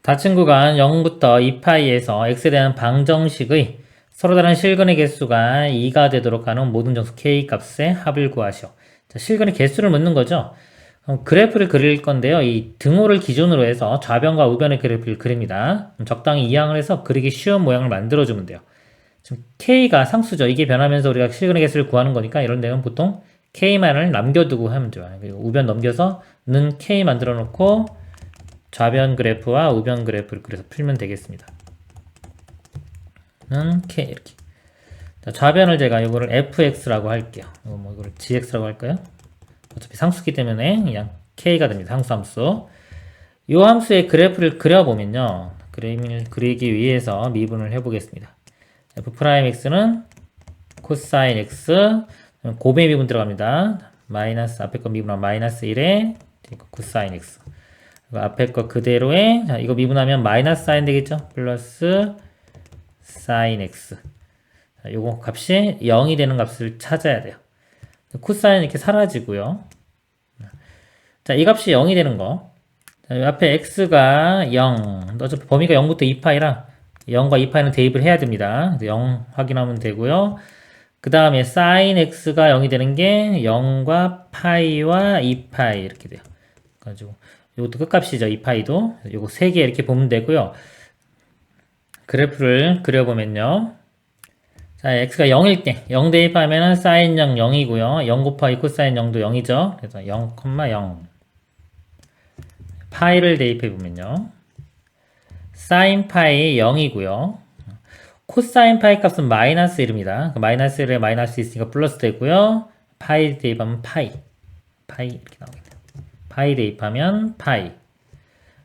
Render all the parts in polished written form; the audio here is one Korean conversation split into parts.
닫힌 구간 0부터 2파이에서 x에 대한 방정식의 서로 다른 실근의 개수가 2가 되도록 하는 모든 정수 k 값의 합을 구하시오. 자, 실근의 개수를 묻는 거죠. 그럼 그래프를 그릴 건데요. 이 등호를 기준으로 해서 좌변과 우변의 그래프를 그립니다. 적당히 이항을 해서 그리기 쉬운 모양을 만들어주면 돼요. 지금 k가 상수죠. 이게 변하면서 우리가 실근의 개수를 구하는 거니까 이런 데는 보통 k만을 남겨두고 하면 돼요. 그리고 우변 넘겨서 는 k 만들어 놓고 좌변 그래프와 우변 그래프를 그래서 풀면 되겠습니다. 는 k 이렇게. 자, 좌변을 제가 이거를 fx라고 할게요. 이거를 gx라고 할까요? 어차피 상수기 때문에 그냥 k가 됩니다. 상수함수. 이 함수의 그래프를 그려보면요. 그림을 그리기 위해서 미분을 해보겠습니다. f'x는 코사인 x, 곱의 미분 들어갑니다. 마이너스, 앞에 거 미분하면 마이너스 1에 코사인 x. 앞에 거 그대로에, 자, 이거 미분하면 마이너스 사인 되겠죠? 플러스 사인 x. 자, 요거 값이 0이 되는 값을 찾아야 돼요. 코사인 이렇게 사라지고요. 자, 이 값이 0이 되는 거. 자, 앞에 x가 0. 어차피 범위가 0부터 2파이라 0과 2파이는 대입을 해야 됩니다. 0 확인하면 되고요. 그 다음에 sin x가 0이 되는 게 0과 파이와 2파이 이렇게 돼요. 그래가지고 이것도 끝값이죠. 2파이도. 요거 3개 이렇게 보면 되고요. 그래프를 그려보면요. 자, x가 0일 때 0 대입하면은 sin 0 0이고요. 0 곱하기 코사인 0도 0이죠. 그래서 0,0. 파이를 대입해보면요. sin 파이 0이고요. 코사인 파이 값은 마이너스 1입니다. 마이너스 1에 마이너스 있으니까 플러스 되고요. 파이 대입하면 파이 이렇게 나오겠네요. 파이 대입하면 파이.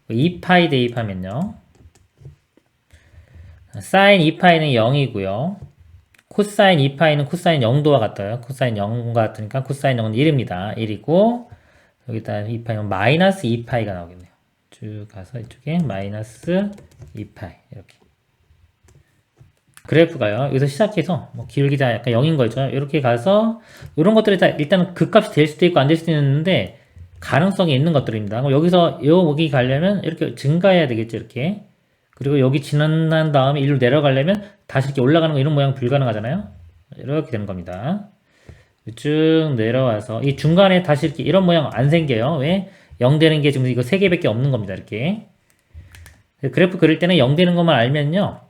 2파이 대입하면요. sin 2파이는 0이고요. 코사인 2파이는 코사인 0도와 같아요. 코사인 0과 같으니까 코사인 0은 1입니다. 1이고 여기다 2파이면 마이너스 2파이가 나오겠네요. 쭉 가서 이쪽에 마이너스 2파이 이렇게. 그래프가요. 여기서 시작해서 뭐 기울기가 약간 0인 거죠. 이렇게 가서 이런 것들이 다 일단 극값이 될 수도 있고 안 될 수도 있는데 가능성이 있는 것들입니다. 그럼 여기서 여기 가려면 이렇게 증가해야 되겠죠. 이렇게. 그리고 여기 지난 다음에 일로 내려가려면 다시 이렇게 올라가는 거 이런 모양 불가능하잖아요. 이렇게 되는 겁니다. 쭉 내려와서 이 중간에 다시 이렇게 이런 모양 안 생겨요. 왜? 0 되는 게 지금 이거 3개밖에 없는 겁니다. 이렇게. 그래프 그릴 때는 0 되는 것만 알면요.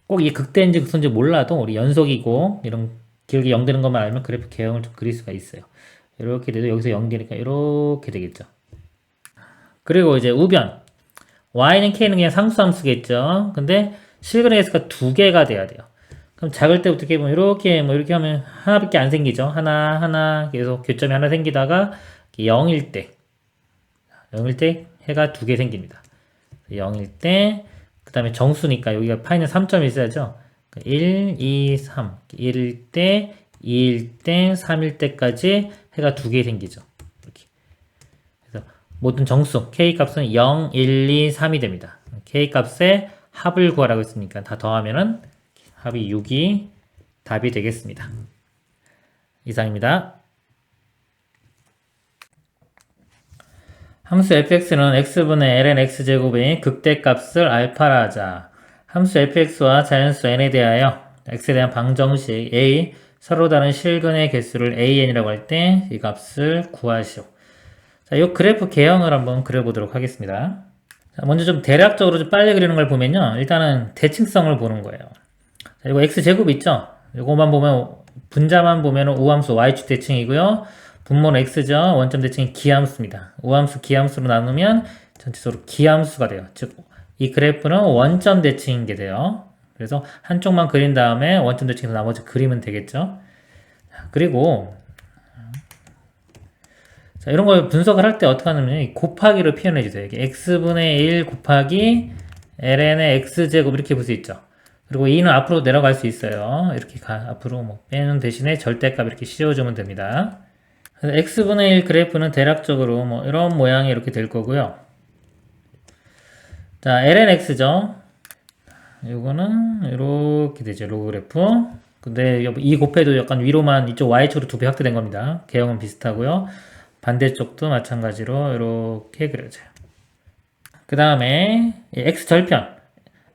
꼭 이 극대인지 극소인지 몰라도 우리 연속이고 이런 기울기 0 되는 것만 알면 그래프 개형을 좀 그릴 수가 있어요. 이렇게 돼도 여기서 0 되니까 이렇게 되겠죠. 그리고 이제 우변. y는 k는 그냥 상수함수겠죠. 근데 실근의 개수가 2개가 돼야 돼요. 그럼 작을 때부터 이렇게 보면 이렇게 하면 하나밖에 안 생기죠. 하나 계속 교점이 하나 생기다가 0일 때 해가 2개 생깁니다. 0일 때 그 다음에 정수니까 여기가 파이는 3점이 있어야죠. 1, 2, 3 1일 때 2일 때 3일 때까지 해가 2개 생기죠. 이렇게. 그래서 모든 정수 k 값은 0, 1, 2, 3이 됩니다. k 값의 합을 구하라고 했으니까 다 더하면은 합이 6이 답이 되겠습니다. 이상입니다. 함수 fx는 x분의 ln x제곱의 극대값을 알파라 하자. 함수 fx와 자연수 n에 대하여 x에 대한 방정식 a, 서로 다른 실근의 개수를 an이라고 할 때 이 값을 구하시오. 자, 이 그래프 개형을 한번 그려보도록 하겠습니다. 자, 먼저 좀 대략적으로 좀 빨리 그리는 걸 보면요. 일단은 대칭성을 보는 거예요. 자, 이거 x제곱 있죠? 이거만 보면, 분자만 보면 우함수 y축 대칭이고요. 분모는 x죠. 원점 대칭이 기함수입니다. 우함수 기함수로 나누면 전체적으로 기함수가 돼요. 즉, 이 그래프는 원점 대칭인 게 돼요. 그래서 한쪽만 그린 다음에 원점 대칭에서 나머지 그리면 되겠죠. 그리고 자, 이런 걸 분석을 할 때 어떻게 하냐면 곱하기로 표현해 주세요. 이게 x분의 1 곱하기 ln의 x제곱 이렇게 볼 수 있죠. 그리고 2는 앞으로 내려갈 수 있어요. 이렇게 앞으로 뭐 빼는 대신에 절대값 이렇게 씌워주면 됩니다. 그래서 x분의 1 그래프는 대략적으로 뭐 이런 모양이 이렇게 될 거고요. 자, lnx죠. 이거는 이렇게 되죠. 로그 그래프. 근데 이 곱해도 약간 위로만 이쪽 y축으로 2배 확대된 겁니다. 개형은 비슷하고요. 반대쪽도 마찬가지로 이렇게 그려져요. 그 다음에 x 절편.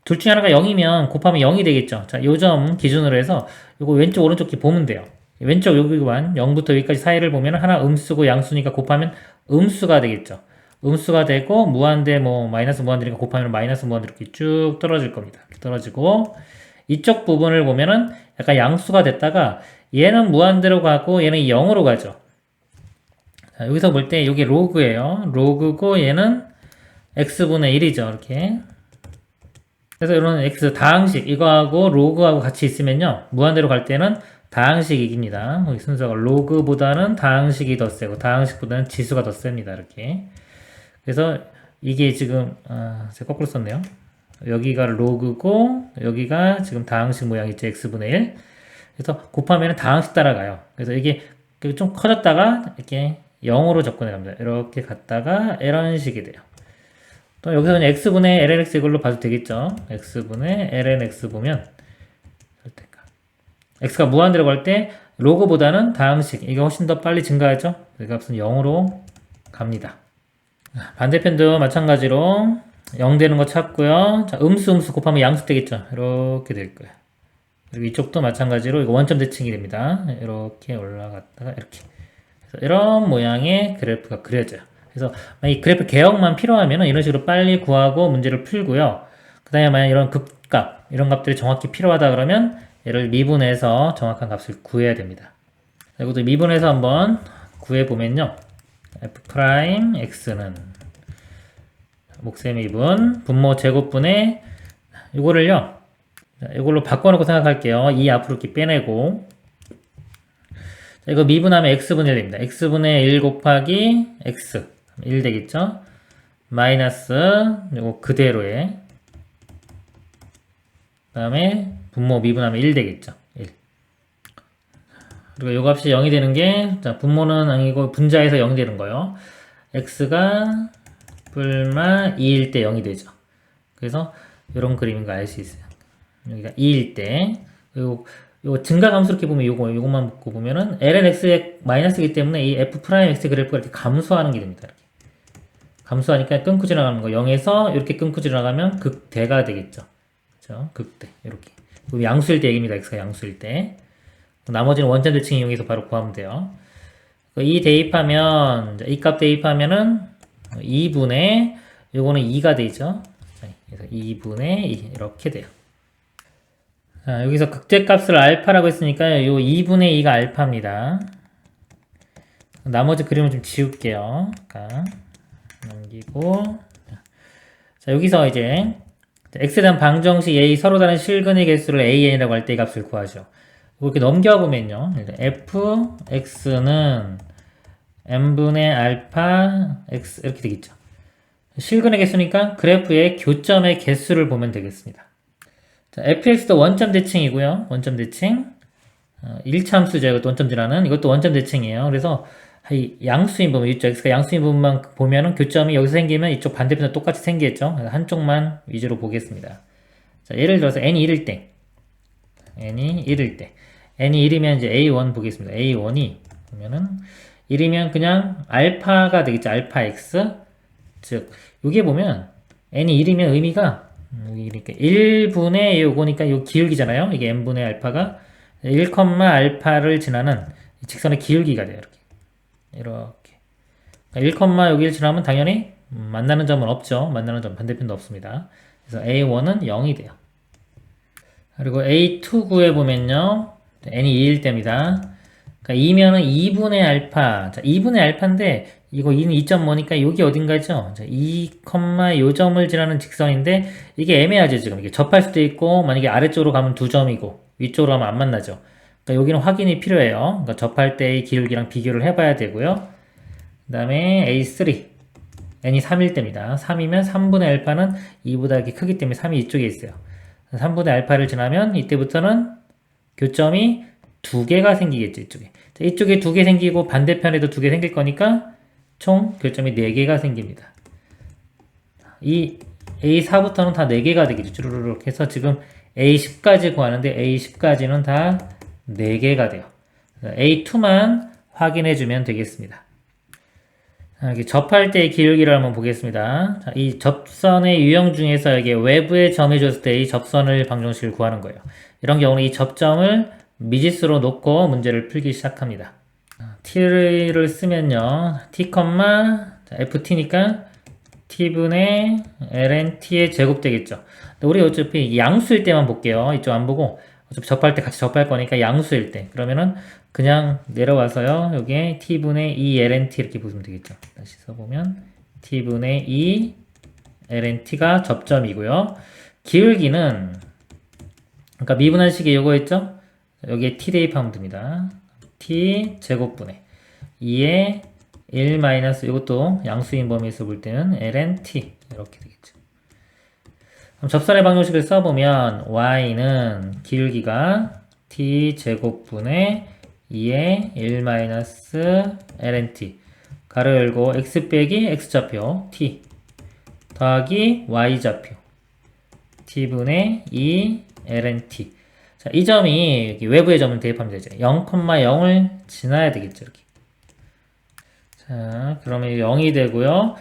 둘 중에 하나가 0이면 곱하면 0이 되겠죠. 자, 요 점 기준으로 해서 요거 왼쪽 오른쪽 기 보면 돼요. 왼쪽 여기만 0부터 여기까지 사이를 보면 하나 음수고 양수니까 곱하면 음수가 되겠죠. 음수가 되고 무한대 뭐 마이너스 무한대니까 곱하면 마이너스 무한대 이렇게 쭉 떨어질 겁니다. 이렇게 떨어지고 이쪽 부분을 보면은 약간 양수가 됐다가 얘는 무한대로 가고 얘는 0으로 가죠. 자, 여기서 볼 때 이게 로그예요. 로그고 얘는 x분의 1이죠. 이렇게. 그래서 이런 x 다항식 이거하고 로그하고 같이 있으면요. 무한대로 갈 때는 다항식이 이깁니다. 여기 순서가 로그보다는 다항식이 더 세고 다항식보다는 지수가 더 셉니다. 이렇게. 그래서 이게 지금 제가 거꾸로 썼네요. 여기가 로그고 여기가 지금 다항식 모양이죠. x분의 1. 그래서 곱하면 다항식 따라가요. 그래서 이게 좀 커졌다가 이렇게 0으로 접근해 갑니다. 이렇게 갔다가 이런 식이 돼요. 또 여기서는 x분의 lnx 이걸로 봐도 되겠죠. x분의 lnx 보면 x가 무한대로 갈 때 로그보다는 다항식 이게 훨씬 더 빨리 증가하죠. 그 값은 0으로 갑니다. 반대편도 마찬가지로 0 되는 거 찾고요. 자, 음수 곱하면 양수 되겠죠. 이렇게 될 거예요. 그리고 이쪽도 마찬가지로 이거 원점 대칭이 됩니다. 이렇게 올라갔다가 이렇게. 그래서 이런 모양의 그래프가 그려져요. 그래서 이 그래프 개혁만 필요하면 이런 식으로 빨리 구하고 문제를 풀고요. 그 다음에 만약 이런 급값, 이런 값들이 정확히 필요하다 그러면 얘를 미분해서 정확한 값을 구해야 됩니다. 이것도 미분해서 한번 구해보면요. f'x는 목세 미분 분모 제곱분의 이거를요. 이걸로 바꿔놓고 생각할게요. 이 앞으로 이렇게 빼내고 자, 이거 미분하면 x분의 1 됩니다. x분의 1 곱하기 x 1 되겠죠? 마이너스 이거 그대로에 그 다음에 분모 미분하면 1 되겠죠? 1. 그리고 요 값이 0이 되는 게 자, 분모는 아니고 분자에서 0이 되는 거예요. x가 뿔마 2일 때 0이 되죠. 그래서 이런 그림인 거 알 수 있어요. 여기가 2일 때 그리고 요 증가감수 이렇게 보면 요것만 묶고 보면은 lnx의 마이너스이기 때문에 이 f'x의 그래프가 이렇게 감소하는 게 됩니다. 이렇게. 감소하니까 끊고 지나가는 거 0에서 이렇게 끊고 지나가면 극대가 되겠죠. 그렇죠? 극대 이렇게. 양수일 때 얘기입니다. x가 양수일 때. 나머지는 원점 대칭 이용해서 바로 구하면 돼요. 이 대입하면 이 값 대입하면은 2분의 요거는 2가 되죠. 그래서 2분의 2 이렇게 돼요. 자, 여기서 극대값을 알파라고 했으니까 요 2분의 2가 알파입니다. 나머지 그림을 좀 지울게요. 그러니까 넘기고 자, 여기서 이제 x에 대한 방정식 a 서로 다른 실근의 개수를 an이라고 할 때 이 값을 구하죠. 이렇게 넘겨보면요. fx는 n분의 알파 x 이렇게 되겠죠. 실근의 개수니까 그래프의 교점의 개수를 보면 되겠습니다. 자, fx도 원점 대칭이고요. 원점 대칭. 1차 함수죠. 이것도 원점 지나는 이것도 원점 대칭이에요. 그래서 이 양수인 부분, 이쪽 x가 양수인 부분만 보면은 교점이 여기서 생기면 이쪽 반대편도 똑같이 생기겠죠. 한쪽만 위주로 보겠습니다. 자, 예를 들어서 n이 1일 때 n이 1이면 이제 a1 보겠습니다. a1이 보면은 1이면 그냥 알파가 되겠죠. 알파 x. 즉, 여기에 보면 n이 1이면 의미가 이렇게 1분의 요거니까 요 기울기잖아요. 이게 n분의 알파가 1, 알파를 지나는 직선의 기울기가 돼요. 이렇게. 1, 여기를 지나면 당연히 만나는 점은 없죠. 만나는 점 반대편도 없습니다. 그래서 a1은 0이 돼요. 그리고 a2 구해보면요. n이 2일 때입니다. 그러니까 2면은 2분의 알파. 자, 2분의 알파인데, 이거 2는 2.5니까 여기 어딘가죠? 자, 2, 요 점을 지나는 직선인데, 이게 애매하죠, 지금. 이게 접할 수도 있고, 만약에 아래쪽으로 가면 2점이고, 위쪽으로 가면 안 만나죠. 그러니까 여기는 확인이 필요해요. 그러니까 접할 때의 기울기랑 비교를 해봐야 되고요. 그 다음에 A3. n이 3일 때입니다. 3이면 3분의 알파는 2보다 이렇게 크기 때문에 3이 이쪽에 있어요. 3분의 알파를 지나면 이때부터는 교점이 2개가 생기겠죠, 이쪽에. 자, 이쪽에 2개 생기고 반대편에도 2개 생길 거니까 총 교점이 4개가 생깁니다. 이 A4부터는 다 4개가 되겠죠. 쭈루루룩 해서 지금 A10까지 구하는데 A10까지는 다 4개가 돼요. A2만 확인해 주면 되겠습니다. 여기 접할 때의 기울기를 한번 보겠습니다. 자, 이 접선의 유형 중에서 여기 외부에 점이 줬을 때 이 접선을 방정식을 구하는 거예요. 이런 경우는 이 접점을 미지수로 놓고 문제를 풀기 시작합니다. t를 쓰면요. t, ft니까 t분의 ln t의 제곱 되겠죠. 우리 어차피 양수일 때만 볼게요. 이쪽 안 보고 어차피 접할 때 같이 접할 거니까 양수일 때. 그러면은 그냥 내려와서요. 여기에 t분의 2 ln t 이렇게 보시면 되겠죠. 다시 써보면 t분의 2 ln t가 접점이고요. 기울기는 그러니까 미분한식이 요거 있죠? 여기에 t 대입하면 됩니다. t 제곱분의 2의 1 마이너스 이것도 양수인 범위에서 볼 때는 ln t 이렇게 되겠죠. 그럼 접선의 방정식을 써보면 y는 기울기가 t 제곱분의 2의 1 마이너스 ln t 가로 열고 x 빼기 x좌표 t 더하기 y좌표 t분의 2 ln t. 자, 이 점이 여기 외부의 점을 대입하면 되죠. 0,0을 지나야 되겠죠. 이렇게. 자, 그러면 0이 되고요.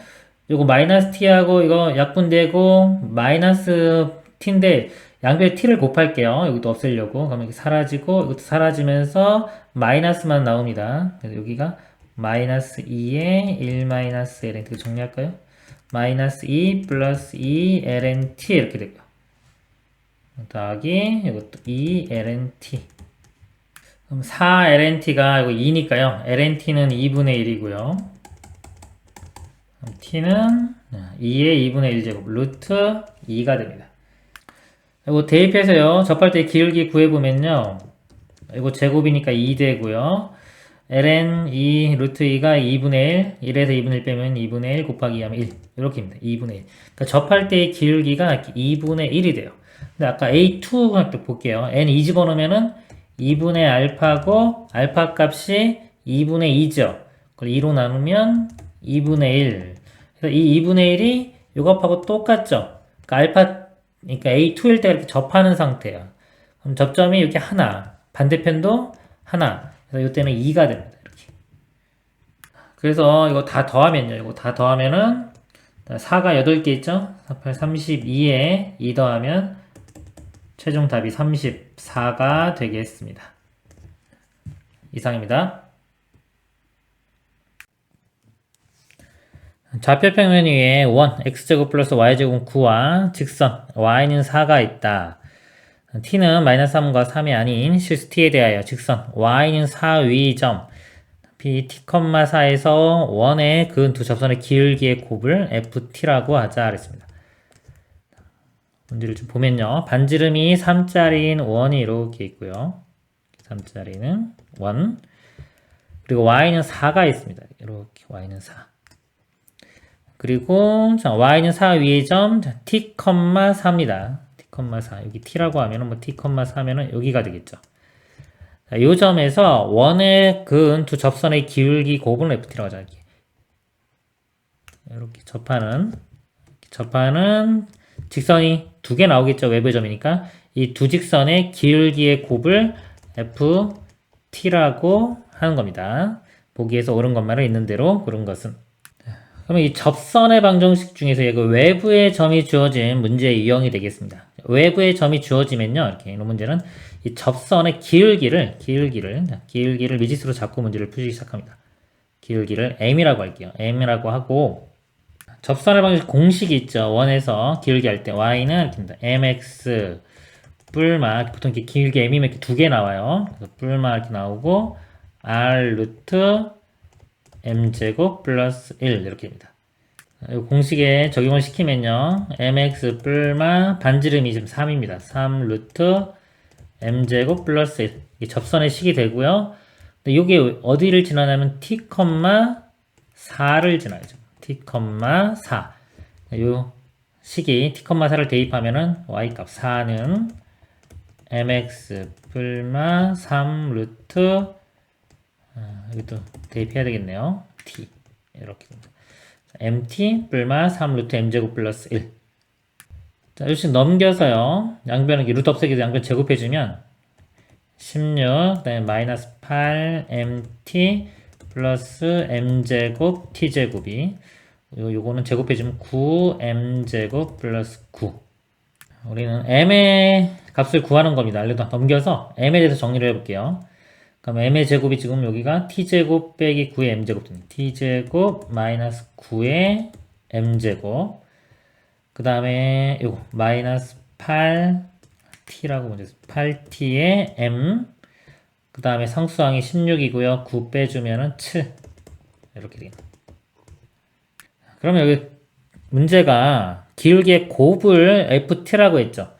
요거 마이너스 t하고 이거 약분되고 마이너스 t인데 양변에 t를 곱할게요. 여기도 없애려고. 그러면 이게 사라지고 이것도 사라지면서 마이너스만 나옵니다. 그래서 여기가 마이너스 2에 1 마이너스 ln t 정리할까요? 마이너스 2 플러스 2 ln t 이렇게 되고요. 더하기 이것도 2 ln t. 그럼 4 ln t가 이거 2니까요. ln t는 2분의 1이고요. t는 2의 2분의 1제곱 루트 2가 됩니다. 이거 대입해서요. 접할 때 기울기 구해보면요. 이거 제곱이니까 2 되고요. ln 2 루트 2가 2분의 1, 1에서 2분의 1 빼면 2분의 1 곱하기 2 하면 1 이렇게입니다. 2분의 1. 그러니까 접할 때의 기울기가 2분의 1이 돼요. 근데 아까 A2 또 볼게요. n 2 집어넣으면은 2분의 알파고 알파 값이 2분의 2죠. 그걸 2로 나누면 2분의 1. 그래서 이 2분의 1이 요것하고 똑같죠. 그러니까 알파 그러니까 A2일 때 이렇게 접하는 상태예요. 그럼 접점이 이렇게 하나, 반대편도 하나. 그래서 이때는 2가 됩니다. 이렇게. 그래서 이거 다 더하면요. 이거 다 더하면은 4가 8개 있죠? 4, 8, 32에 2 더하면 최종 답이 34가 되겠습니다. 이상입니다. 좌표평면 위에 원 x제곱 플러스 y제곱 9와 직선 y는 4가 있다. t는 마이너스 3과 3이 아닌 실수 t에 대하여 직선 y는 4 위 점 b t,4에서 원의 그 두 접선의 기울기의 곱을 ft라고 하자 그랬습니다. 문제를 좀 보면요. 반지름이 3짜리인 원이 이렇게 있고요. 3짜리는 원. 그리고 y는 4가 있습니다. 이렇게 y는 4. 그리고 자, y는 4 위의 점 자, t,4입니다. t,4 여기 t라고 하면은 뭐 t,4면은 여기가 되겠죠. 자, 이 점에서 원의 그은 두 접선의 기울기 곱은 ft라고 하죠. 이렇게 접하는 직선이 두 개 나오겠죠. 외부의 점이니까 이 두 직선의 기울기의 곱을 ft라고 하는 겁니다. 보기에서 옳은 것만은 있는 대로 그런 것은. 그러면 이 접선의 방정식 중에서 그 외부의 점이 주어진 문제의 유형이 되겠습니다. 외부의 점이 주어지면요. 이렇게 이런 문제는 이 접선의 기울기를 미지수로 잡고 문제를 풀기 시작합니다. 기울기를 m이라고 할게요. m이라고 하고 접선의 방정식 공식이 있죠. 원에서 기울기 할 때 y는 이렇게 됩니다. mx 뿔마 보통 이렇게 기울기 m이면 이렇게 두 개 나와요. 그래서 뿔마 이렇게 나오고 r 루트 m제곱 플러스 1 이렇게 됩니다. 이 공식에 적용을 시키면요. mx 뿔마 반지름이 지금 3입니다. 3 루트 m제곱 플러스 1 이게 접선의 식이 되고요. 근데 이게 어디를 지나냐면 t,4를 지나야죠. t,4 이 식이 t,4를 대입하면은 y값 4는 mx 뿔마 3 루트 여기도 대입해야 되겠네요. t 이렇게 mt 뿔마 3 루트 m제곱 플러스 1. 자, 이렇게 넘겨서요. 양변은 루트 없애기 양변 제곱해주면 16, 그 다음에 마이너스 8 mt 플러스 m제곱 t제곱이 요거는 제곱해주면 9m제곱 플러스 9. 우리는 m의 값을 구하는 겁니다. 알려도 넘겨서 m에 대해서 정리를 해볼게요. 그럼 m의 제곱이 지금 여기가 t제곱 빼기 9의 m제곱 됩니다. t제곱 마이너스 9의 m제곱. 그 다음에 요거 마이너스 8t라고 먼저 8t의 m. 그 다음에 상수항이 16이고요. 9 빼주면은 7. 이렇게 됩니다. 그러면 여기 문제가 기울기의 곱을 ft라고 했죠.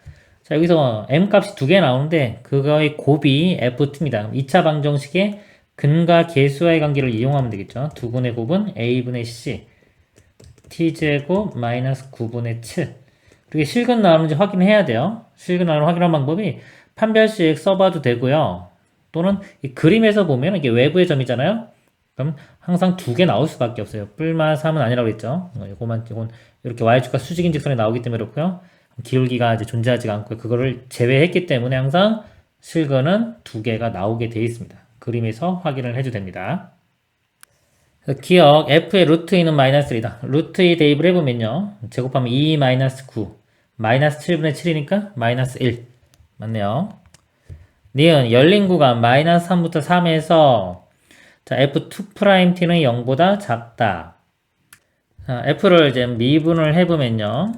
자, 여기서 m 값이 두 개 나오는데 그거의 곱이 ft입니다. 2차 방정식의 근과 계수와의 관계를 이용하면 되겠죠. 두분의 곱은 a분의 c t제곱 마이너스 9분의 7. 이렇게 실근 나오는지 확인해야 돼요. 실근 나오는 확인하는 방법이 판별식 써봐도 되고요. 또는 이 그림에서 보면 이게 외부의 점이잖아요. 그럼 항상 두 개 나올 수밖에 없어요. 뿔마 3은 아니라고 했죠. 이건 이렇게 y축과 수직인 직선이 나오기 때문에 그렇고요. 기울기가 이제 존재하지 않고 그거를 제외했기 때문에 항상 실근은 두 개가 나오게 되어 있습니다. 그림에서 확인을 해도 됩니다. 기억 f의 루트 2는 마이너스 1이다. 루트 2 대입을 해보면요. 제곱하면 2 마이너스 9 마이너스 7분의 7이니까 마이너스 1 맞네요. 니은 열린 구간 마이너스 3부터 3에서 자, f2't는 0보다 작다. 자, f를 이제 미분을 해보면요.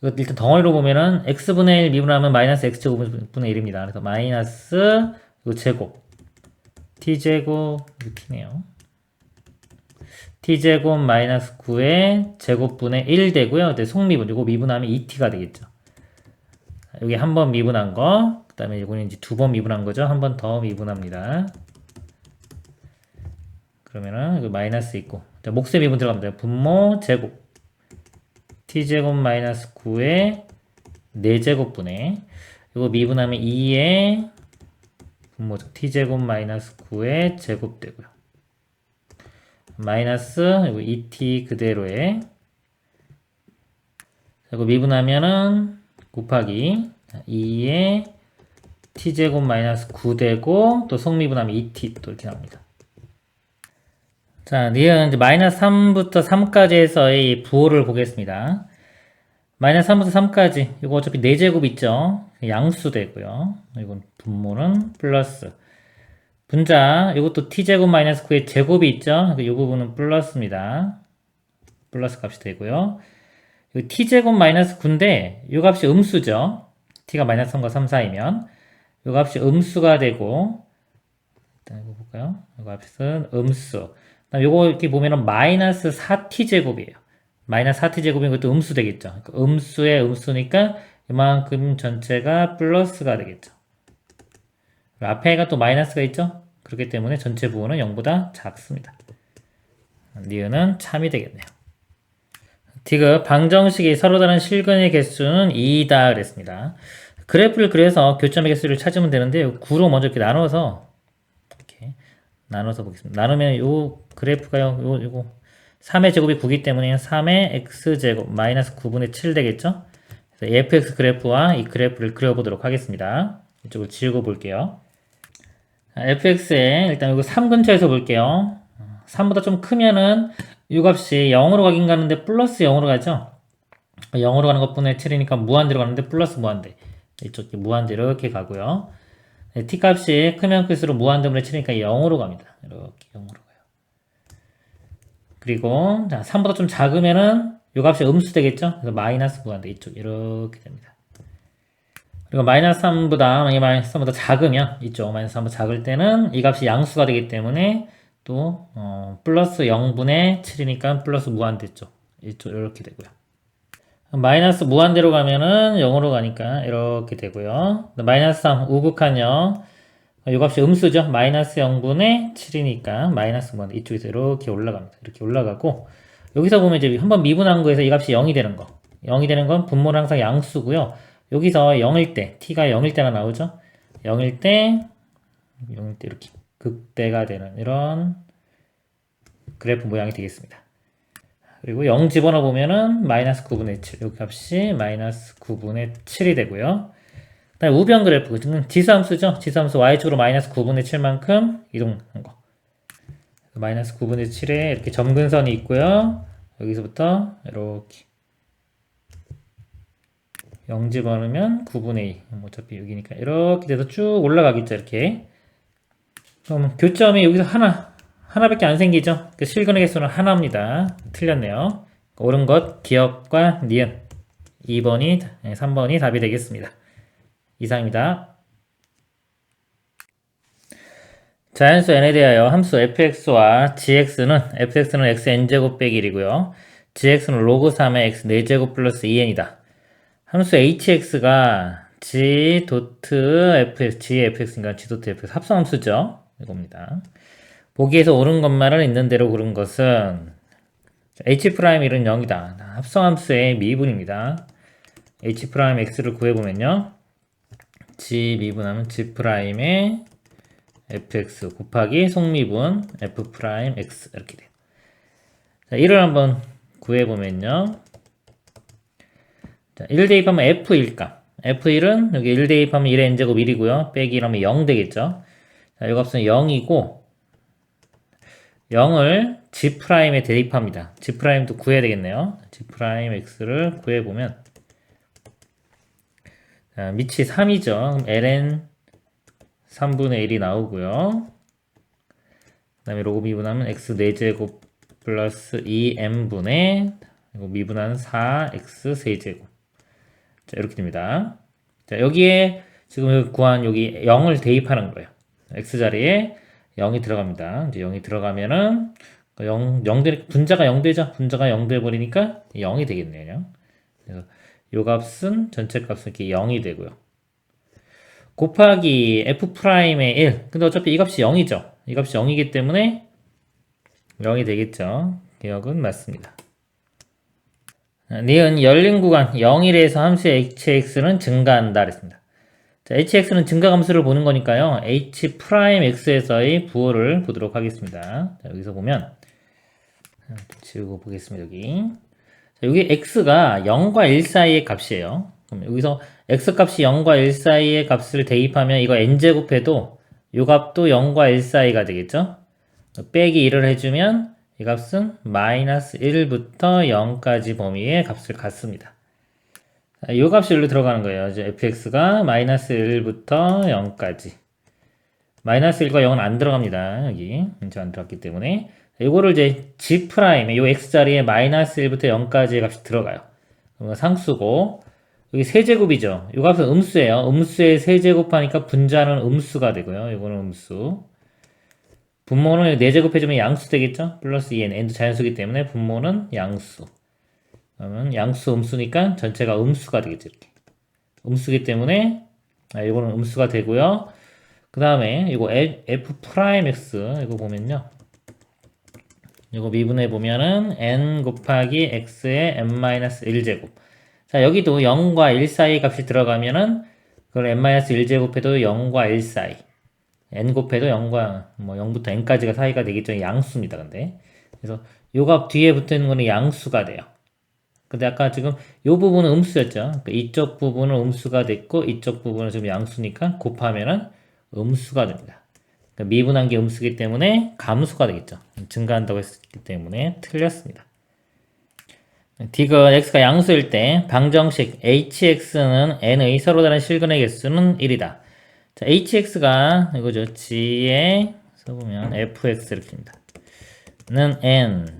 이거 일단 덩어리로 보면은 x분의 1 미분하면 마이너스 x제곱분의 1입니다. 그래서 마이너스 이거 제곱 t제곱 이거 t네요. t제곱 마이너스 9의 제곱분의 1 되고요. 속미분 이거 미분하면 2t가 되겠죠. 여기 한 번 미분한 거, 그 다음에 이거는 이제 두 번 미분한 거죠. 한 번 더 미분합니다. 그러면은 이거 마이너스 있고, 목세 미분 들어갑니다. 분모 제곱 t제곱 마이너스 9의 4제곱분의 이거 미분하면 2의 분모죠. t제곱 마이너스 9의 제곱 되고요. 마이너스 이거 2t 그대로에 이거 미분하면은 곱하기 2의 t제곱 마이너스 9 되고 또 속미분하면 2t 또 이렇게 나옵니다. 자, 니은 이제 마이너스 3부터 3까지에서의 부호를 보겠습니다. 마이너스 3부터 3까지 이거 어차피 4제곱 있죠. 양수 되고요. 이건 분모는 플러스 분자 이것도 t제곱 마이너스 9의 제곱이 있죠. 이 부분은 플러스입니다. 플러스 값이 되고요. 이 t제곱 마이너스 9인데 이 값이 음수죠. t가 마이너스 3과 3 사이면 이 값이 음수가 되고 일단 이거 볼까요? 이 값은 음수. 요거 이렇게 보면은 마이너스 4t제곱이에요. 마이너스 4t제곱이면 그것도 음수 되겠죠. 그러니까 음수의 음수니까 이만큼 전체가 플러스가 되겠죠. 앞에가 또 마이너스가 있죠. 그렇기 때문에 전체 부호는 0보다 작습니다. 니은은 참이 되겠네요. 디귿 방정식이 서로 다른 실근의 개수는 2다 그랬습니다. 그래프를 그려서 교점의 개수를 찾으면 되는데 9로 먼저 이렇게 나눠서 보겠습니다. 나누면 요 그래프가요, 요거 3의 제곱이 9기 때문에 3의 x제곱 마이너스 9분의 7 되겠죠? 그래서 fx 그래프와 이 그래프를 그려보도록 하겠습니다. 이쪽을 지우고 볼게요. fx에 일단 이거 3 근처에서 볼게요. 3보다 좀 크면은 이 값이 0으로 가긴 가는데 플러스 0으로 가죠? 0으로 가는 것분의 7이니까 무한대로 가는데 플러스 무한대. 이쪽 무한대 이렇게 가고요. 네, t값이 크면 클수록 무한대분의 7이니까 0으로 갑니다. 이렇게 0으로 가요. 그리고 자 3보다 좀 작으면은 이 값이 음수 되겠죠? 그래서 마이너스 무한대 이쪽 이렇게 됩니다. 그리고 마이너스 3보다 만약에 마이너스 3보다 작으면 이쪽 마이너스 3보다 작을 때는 이 값이 양수가 되기 때문에 또 플러스 0분의 7이니까 플러스 무한대 쪽 이쪽 이렇게 되고요. 마이너스 무한대로 가면은 0으로 가니까 이렇게 되고요. 마이너스 3 우극한요. 이 값이 음수죠. 마이너스 0분의 7이니까 마이너스 무한대 이쪽에서 이렇게 올라갑니다. 이렇게 올라가고 여기서 보면 이제 한번 미분한 거에서 이 값이 0이 되는 거. 0이 되는 건 분모는 항상 양수고요. 여기서 0일 때 t가 0일 때가 나오죠. 0일 때 이렇게 극대가 되는 이런 그래프 모양이 되겠습니다. 그리고 0 집어넣어 보면은 마이너스 9분의 7. 이 값이 마이너스 9분의 7이 되고요. 그다음에 우변 그래프, 지수함수죠. 지수함수 y축으로 마이너스 9분의 7만큼 이동한 거. 마이너스 9분의 7에 이렇게 점근선이 있고요. 여기서부터 이렇게 0 집어넣으면 9분의 2. 어차피 여기니까 이렇게 돼서 쭉 올라가겠죠. 이렇게. 그럼 교점이 여기서 하나밖에 안 생기죠. 그 실근의 개수는 하나입니다. 틀렸네요. 옳은 것 기억과 니은 2번이 3번이 답이 되겠습니다. 이상입니다. 자연수 n에 대하여 함수 fx와 gx는 fx는 xn제곱 빼기 1이고요. gx는 로그 3의 x 4제곱 플러스 2n이다. 함수 hx가 g 도트 fx, g의 fx인가 g 도트 fx 합성함수죠. 이겁니다. 보기에서 옳은 것만을 있는 대로 고른 것은 h'1은 0이다. 합성함수의 미분입니다. h'x를 구해보면요. g 미분하면 g'의 fx 곱하기 속미분 f'x 이렇게 돼요. 자, 1을 한번 구해보면요. 자, 1 대입하면 f1값. f1은 여기 1 대입하면 1의 n제곱 1이고요. 빼기 1하면 0 되겠죠. 자, 이 값은 0이고 0을 g'에 대입합니다. g'도 구해야 되겠네요. g'x를 구해보면 자, 밑이 3이죠. 그럼 ln 3분의 1이 나오고요. 그 다음에 로그 미분하면 x 4제곱 플러스 2m분의 이거 미분하는 4x 세제곱. 자, 이렇게 됩니다. 자, 여기에 지금 구한 여기 0을 대입하는 거예요. x자리에 0이 들어갑니다. 이제 0이 들어가면은 0 분자가 0 되죠? 분자가 0 돼버리니까 0이 되겠네요. 그래서 요 값은 전체 값은 이렇게 0이 되고요. 곱하기 f'의 1. 근데 어차피 이 값이 0이죠. 이 값이 0이기 때문에 0이 되겠죠. 기억은 맞습니다. 니은 열린 구간 0일에서 함수 hx는 증가한다 그랬습니다. 자, hx는 증가함수를 보는 거니까요. h'x에서의 부호를 보도록 하겠습니다. 자, 여기서 보면 지우고 보겠습니다. 여기 x가 0과 1 사이의 값이에요. 그럼 여기서 x값이 0과 1 사이의 값을 대입하면 이거 n제곱해도 이 값도 0과 1 사이가 되겠죠? 빼기 1을 해주면 이 값은 마이너스 1부터 0까지 범위의 값을 갖습니다. 이 값이 여기로 들어가는 거예요. 이제 fx가 마이너스 1부터 0까지. 마이너스 1과 0은 안 들어갑니다. 여기. 이제 안 들어갔기 때문에. 이거를 이제 g', 요 x자리에 마이너스 1부터 0까지의 값이 들어가요. 그러면 상수고, 여기 세제곱이죠. 이 값은 음수예요. 음수에 세제곱하니까 분자는 음수가 되고요. 이거는 음수. 분모는 4제곱 해주면 양수 되겠죠? 플러스 2n. n도 자연수기 때문에 분모는 양수. 그러면 양수 음수니까 전체가 음수가 되겠죠. 이렇게. 음수기 때문에, 이거는 음수가 되고요. 그 다음에 이거 f'x, 이거 보면요. 이거 미분해 보면은 n 곱하기 x의 n-1제곱. 자, 여기도 0과 1 사이 값이 들어가면은 그걸 n-1제곱해도 0과 1 사이. n 곱해도 0과 0부터 n까지가 사이가 되겠죠. 양수입니다. 근데. 그래서 요 값 뒤에 붙어 있는 거는 양수가 돼요. 근데 아까 지금 요 부분은 음수였죠. 그러니까 이쪽 부분은 음수가 됐고 이쪽 부분은 지금 양수니까 곱하면은 음수가 됩니다. 그러니까 미분한 게 음수기 때문에 감수가 되겠죠. 증가한다고 했기 때문에 틀렸습니다. 디귿 x가 양수일 때 방정식 hx는 n의 서로 다른 실근의 개수는 1이다. 자, hx가 이거죠. g에 써보면 fx 이렇게 됩니다. 는 n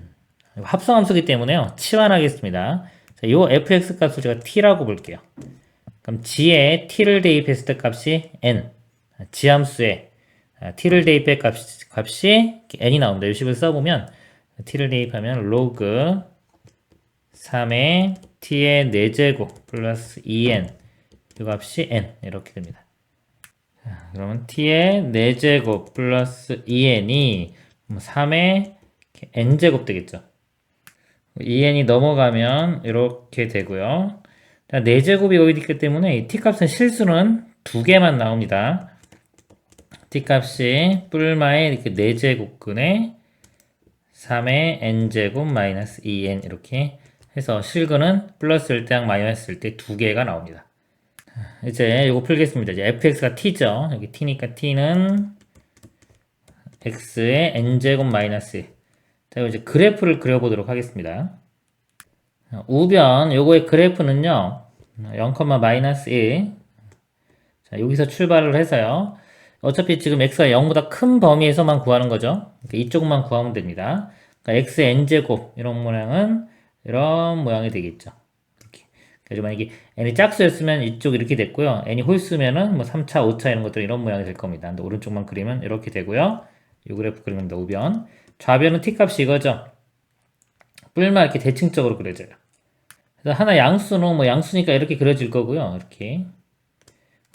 합성함수기 때문에요. 치환하겠습니다. 자, 요 fx 값을 제가 t라고 볼게요. 그럼 g에 t를 대입했을 때 값이 n. g함수에 t를 대입할 값이 n이 나옵니다. 이 식을 써보면 t를 대입하면 로그 3의 t의 4제곱 플러스 2n 이 값이 n 이렇게 됩니다. 자, 그러면 t의 4제곱 플러스 2n이 3의 n제곱 되겠죠. 2n이 넘어가면 이렇게 되고요. 4제곱이 여기 있기 때문에 이 t값은 실수는 2개만 나옵니다. t값이 뿔마의 이렇게 4제곱근에 3의 n제곱 마이너스 2n 이렇게 해서 실근은 플러스일 때랑 마이너스일 때 2개가 나옵니다. 이제 이거 풀겠습니다. 이제 fx가 t죠. 여기 t니까 t는 x의 n제곱 마이너스 1. 자, 이제 그래프를 그려보도록 하겠습니다. 우변 요거의 그래프는요 0, 마이너스 1. 자, 여기서 출발을 해서요 어차피 지금 x가 0보다 큰 범위에서만 구하는 거죠. 그러니까 이쪽만 구하면 됩니다. 그러니까 x의 n제곱 이런 모양은 이런 모양이 되겠죠. 이렇게. 그래서 만약에 n이 짝수였으면 이쪽 이렇게 됐고요. n이 홀수면은 뭐 3차, 5차 이런 것들 이런 모양이 될 겁니다. 근데 오른쪽만 그리면 이렇게 되고요. 이 그래프 그리면 됩니다. 우변. 좌변은 t값이 이거죠. 뿔만 이렇게 대칭적으로 그려져요. 그래서 하나 양수는 뭐 양수니까 이렇게 그려질 거고요. 이렇게.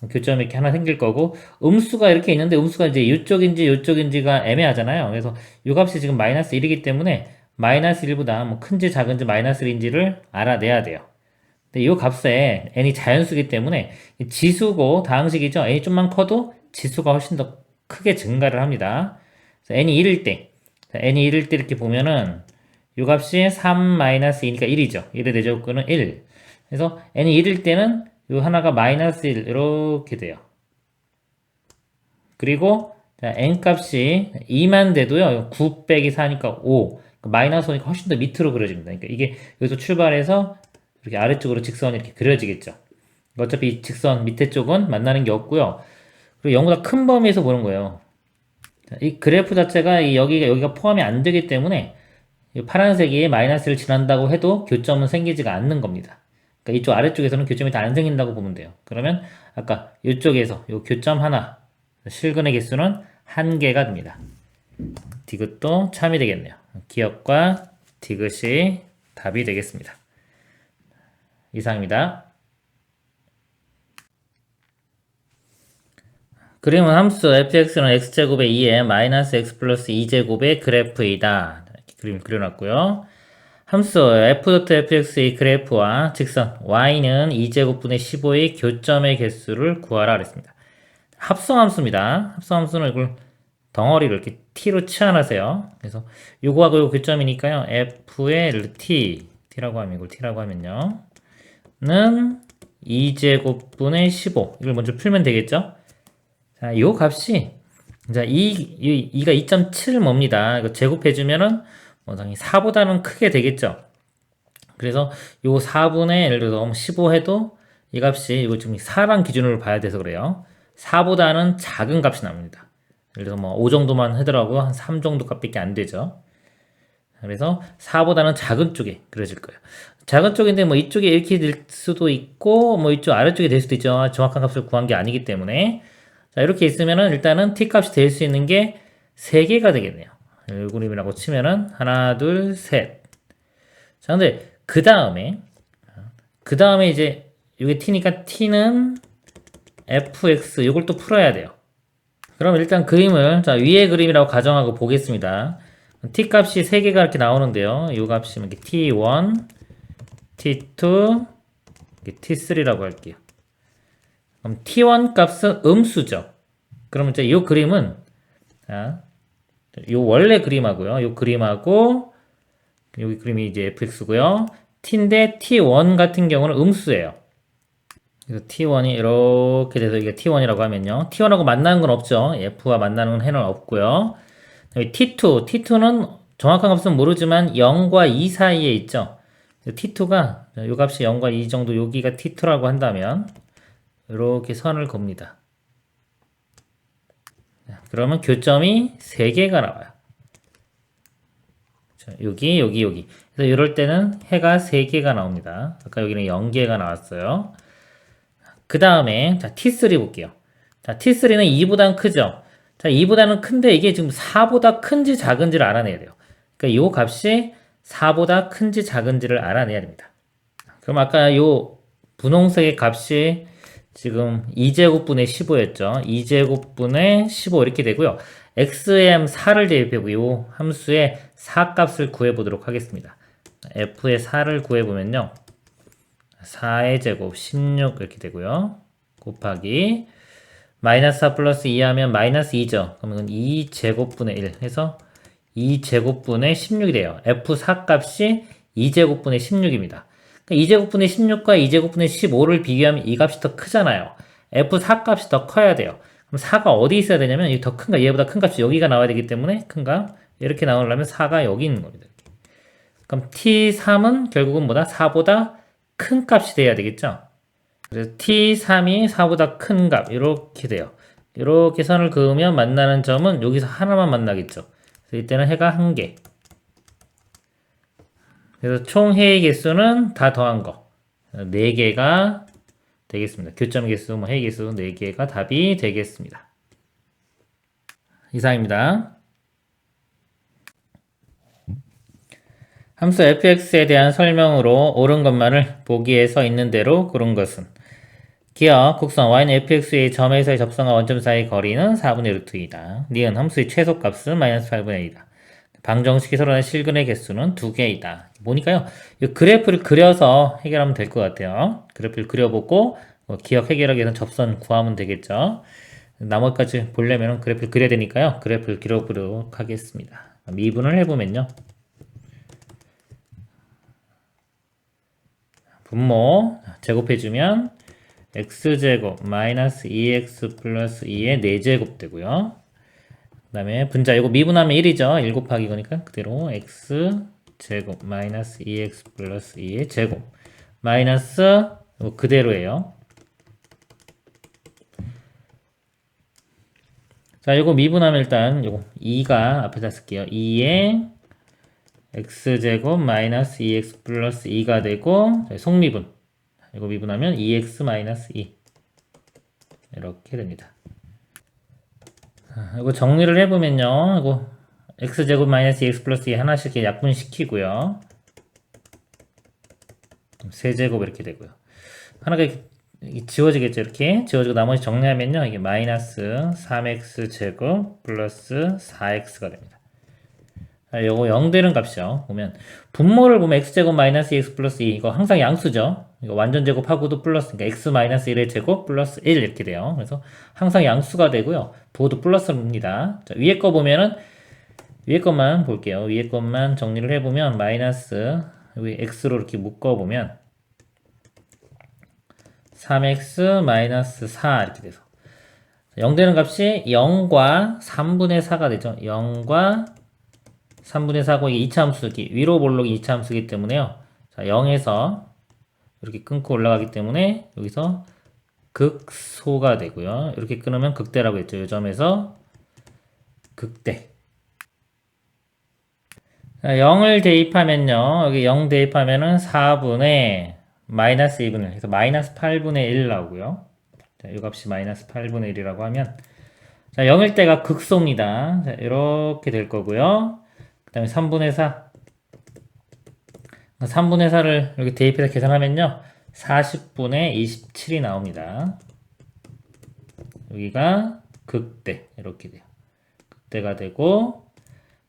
교점이 이렇게 하나 생길 거고, 음수가 이렇게 있는데, 음수가 이제 이쪽인지 이쪽인지가 애매하잖아요. 그래서 이 값이 지금 마이너스 1이기 때문에, 마이너스 1보다 뭐 큰지 작은지 마이너스 1인지를 알아내야 돼요. 근데 이 값에 n이 자연수기 때문에, 지수고 다항식이죠. n이 좀만 커도 지수가 훨씬 더 크게 증가를 합니다. 그래서 n이 1일 때, n이 1일 때 이렇게 보면은, 이 값이 3 마이너스 2니까 1이죠. 1의 대조급은 1. 그래서 n이 1일 때는 요 하나가 마이너스 1 이렇게 돼요. 그리고 자, n값이 2만 돼도요 9 빼기 4니까 5 마이너스 5니까 훨씬 더 밑으로 그려집니다. 그러니까 이게 여기서 출발해서 이렇게 아래쪽으로 직선이 이렇게 그려지겠죠. 어차피 이 직선 밑에 쪽은 만나는 게 없고요. 그리고 0보다 큰 범위에서 보는 거예요. 자, 이 그래프 자체가 여기가 포함이 안 되기 때문에 이 파란색이 마이너스를 지난다고 해도 교점은 생기지가 않는 겁니다. 그러니까 이쪽 아래쪽에서는 교점이 다 안 생긴다고 보면 돼요. 그러면 아까 이쪽에서 이 교점 하나 실근의 개수는 1개가 됩니다. 디귿도 참이 되겠네요. 기역과 디귿이 답이 되겠습니다. 이상입니다. 그림은 함수 fx는 x제곱의 2에 마이너스 x 플러스 2제곱의 그래프이다. 이렇게 그림을 그려놨고요. 함수 f.fx의 그래프와 직선 y는 2제곱분의 15의 교점의 개수를 구하라 그랬습니다. 합성함수입니다. 합성함수는 이걸 덩어리를 이렇게 t로 치환하세요. 그래서 요거하고 요 교점이니까요. f의 t라고 하면 이걸 t라고 하면요. 는 2제곱분의 15 이걸 먼저 풀면 되겠죠? 자, 요 값이 자, 2가 2.7 뭡니다. 이거 제곱해주면은 뭐 당연히 4보다는 크게 되겠죠. 그래서 요 4분의 예를 들어서 15 해도 이 값이 이거 지금 4란 기준으로 봐야 돼서 그래요. 4보다는 작은 값이 나옵니다. 예를 들어서 뭐 5 정도만 하더라도 한 3 정도 값밖에 안 되죠. 그래서 4보다는 작은 쪽에 그려질 거예요. 작은 쪽인데 뭐 이쪽에 이렇게 될 수도 있고 뭐 이쪽 아래쪽에 될 수도 있죠. 정확한 값을 구한 게 아니기 때문에 자 이렇게 있으면은 일단은 t 값이 될 수 있는 게 3개가 되겠네요. 그림이라고 치면은 하나 둘 셋. 자 근데 그 다음에 이제 이게 t니까 t는 fx 이걸 또 풀어야 돼요. 그럼 일단 그림을 자 위의 그림이라고 가정하고 보겠습니다. t 값이 3개가 이렇게 나오는데요. 이 값이 이렇게 t1, t2, t3라고 할게요. 그럼 t1 값은 음수죠. 그러면 이제 이 그림은 자, 요 원래 그림하고요. 요 그림하고 여기 그림이 이제 fx고요. t인데 t1 같은 경우는 음수예요. 그래서 t1이 이렇게 돼서 이게 t1이라고 하면요. t1하고 만나는 건 없죠. f와 만나는 해는 없고요. t2는 정확한 값은 모르지만 0과 2 사이에 있죠. t2가 요 값이 0과 2 정도 여기가 t2라고 한다면 이렇게 선을 겁니다. 그러면 교점이 3개가 나와요. 여기. 그래서 이럴 때는 해가 3개가 나옵니다. 아까 여기는 0개가 나왔어요. 그 다음에 자 t3 볼게요. 자 t3는 2보다는 크죠. 자 2보다는 큰데 이게 지금 4보다 큰지 작은지를 알아내야 돼요. 그러니까 이 값이 4보다 큰지 작은지를 알아내야 됩니다. 그럼 아까 요 분홍색의 값이 지금 2제곱분의 15였죠. 2제곱분의 15 이렇게 되고요. xm 4를 대입해보고 이 함수의 4값을 구해보도록 하겠습니다. f의 4를 구해보면요. 4의 제곱 16 이렇게 되고요. 곱하기 마이너스 4 플러스 2 하면 마이너스 2죠. 그러면 2제곱분의 1 해서 2제곱분의 16이 돼요. f4 값이 2제곱분의 16입니다. 2제곱분의 16과 2제곱분의 15를 비교하면 이 값이 더 크잖아요. f4 값이 더 커야 돼요. 그럼 4가 어디 있어야 되냐면 이 더 큰 값, 얘보다 큰 값이 여기가 나와야 되기 때문에 큰 값 이렇게 나오려면 4가 여기 있는 겁니다. 그럼 T3은 결국은 뭐다? 4보다 큰 값이 돼야 되겠죠? 그래서 T3이 4보다 큰 값 이렇게 돼요. 이렇게 선을 그으면 만나는 점은 여기서 하나만 만나겠죠. 그래서 이때는 해가 1개. 그래서 총 해의 개수는 다 더한 거 4개가 되겠습니다. 교점 개수, 해의 개수 4개가 답이 되겠습니다. 이상입니다. 함수 fx에 대한 설명으로 옳은 것만을 보기에 서 있는 대로 고른 것은 기억, 곡선 y는 fx의 점에서의 접선과 원점 사이의 거리는 4분의 루트 2이다. 니은 함수의 최소값은 마이너스 8분의 1이다. 방정식이 서로의 실근의 개수는 2개이다. 보니까요, 이 그래프를 그려서 해결하면 될 것 같아요. 그래프를 그려보고 기억 해결하기 위해서 접선 구하면 되겠죠. 나머지까지 보려면 그래프를 그려야 되니까요. 그래프를 그려보도록 하겠습니다. 미분을 해보면요. 분모 제곱해주면 x제곱 마이너스 2x 플러스 2의 4제곱 되고요. 그 다음에 분자 이거 미분하면 1이죠. 1 곱하기 거니까 그대로 x제곱 마이너스 2x 플러스 2의 제곱 마이너스 이거 그대로예요. 자, 이거 미분하면 일단 요거 2가 앞에다 쓸게요. 2에 x제곱 마이너스 2x 플러스 2가 되고 속미분 이거 미분하면 2x 마이너스 2 이렇게 됩니다. 이거 정리를 해보면요. 이거 x제곱 마이너스 2x 플러스 2 하나씩 이렇게 약분시키고요. 세제곱 이렇게 되고요. 하나가 이렇게 지워지겠죠. 이렇게 지워지고 나머지 정리하면요. 이게 마이너스 3x제곱 플러스 4x가 됩니다. 요거 0 되는 값이요. 보면 분모를 보면 x제곱 마이너스 2x 플러스 2 이거 항상 양수죠. 이거 완전 제곱하고도 플러스 그러니까 x 마이너스 1의 제곱 플러스 1 이렇게 돼요. 그래서 항상 양수가 되고요. 부호도 플러스입니다. 자, 위에 거 보면은 위에 것만 볼게요. 위에 것만 정리를 해보면 마이너스 여기 x로 이렇게 묶어보면 3x 마이너스 4 이렇게 돼서 0 되는 값이 0과 3분의 4가 되죠. 0과 3분의 4고 이게 2차 함수기 위로 볼록이 2차 함수기 때문에요. 자, 0에서 이렇게 끊고 올라가기 때문에 여기서 극소가 되고요. 이렇게 끊으면 극대라고 했죠. 이 점에서 극대. 자, 0을 대입하면요. 여기 0 대입하면은 4분의 마이너스 2분의 1. 그래서 마이너스 8분의 1 나오고요. 자, 이 값이 마이너스 8분의 1이라고 하면 자, 0일 때가 극소입니다. 자, 이렇게 될 거고요. 그 다음에 3분의 4. 3분의 4를 이렇게 대입해서 계산하면요. 40분의 27이 나옵니다. 여기가 극대. 이렇게 돼요. 극대가 되고,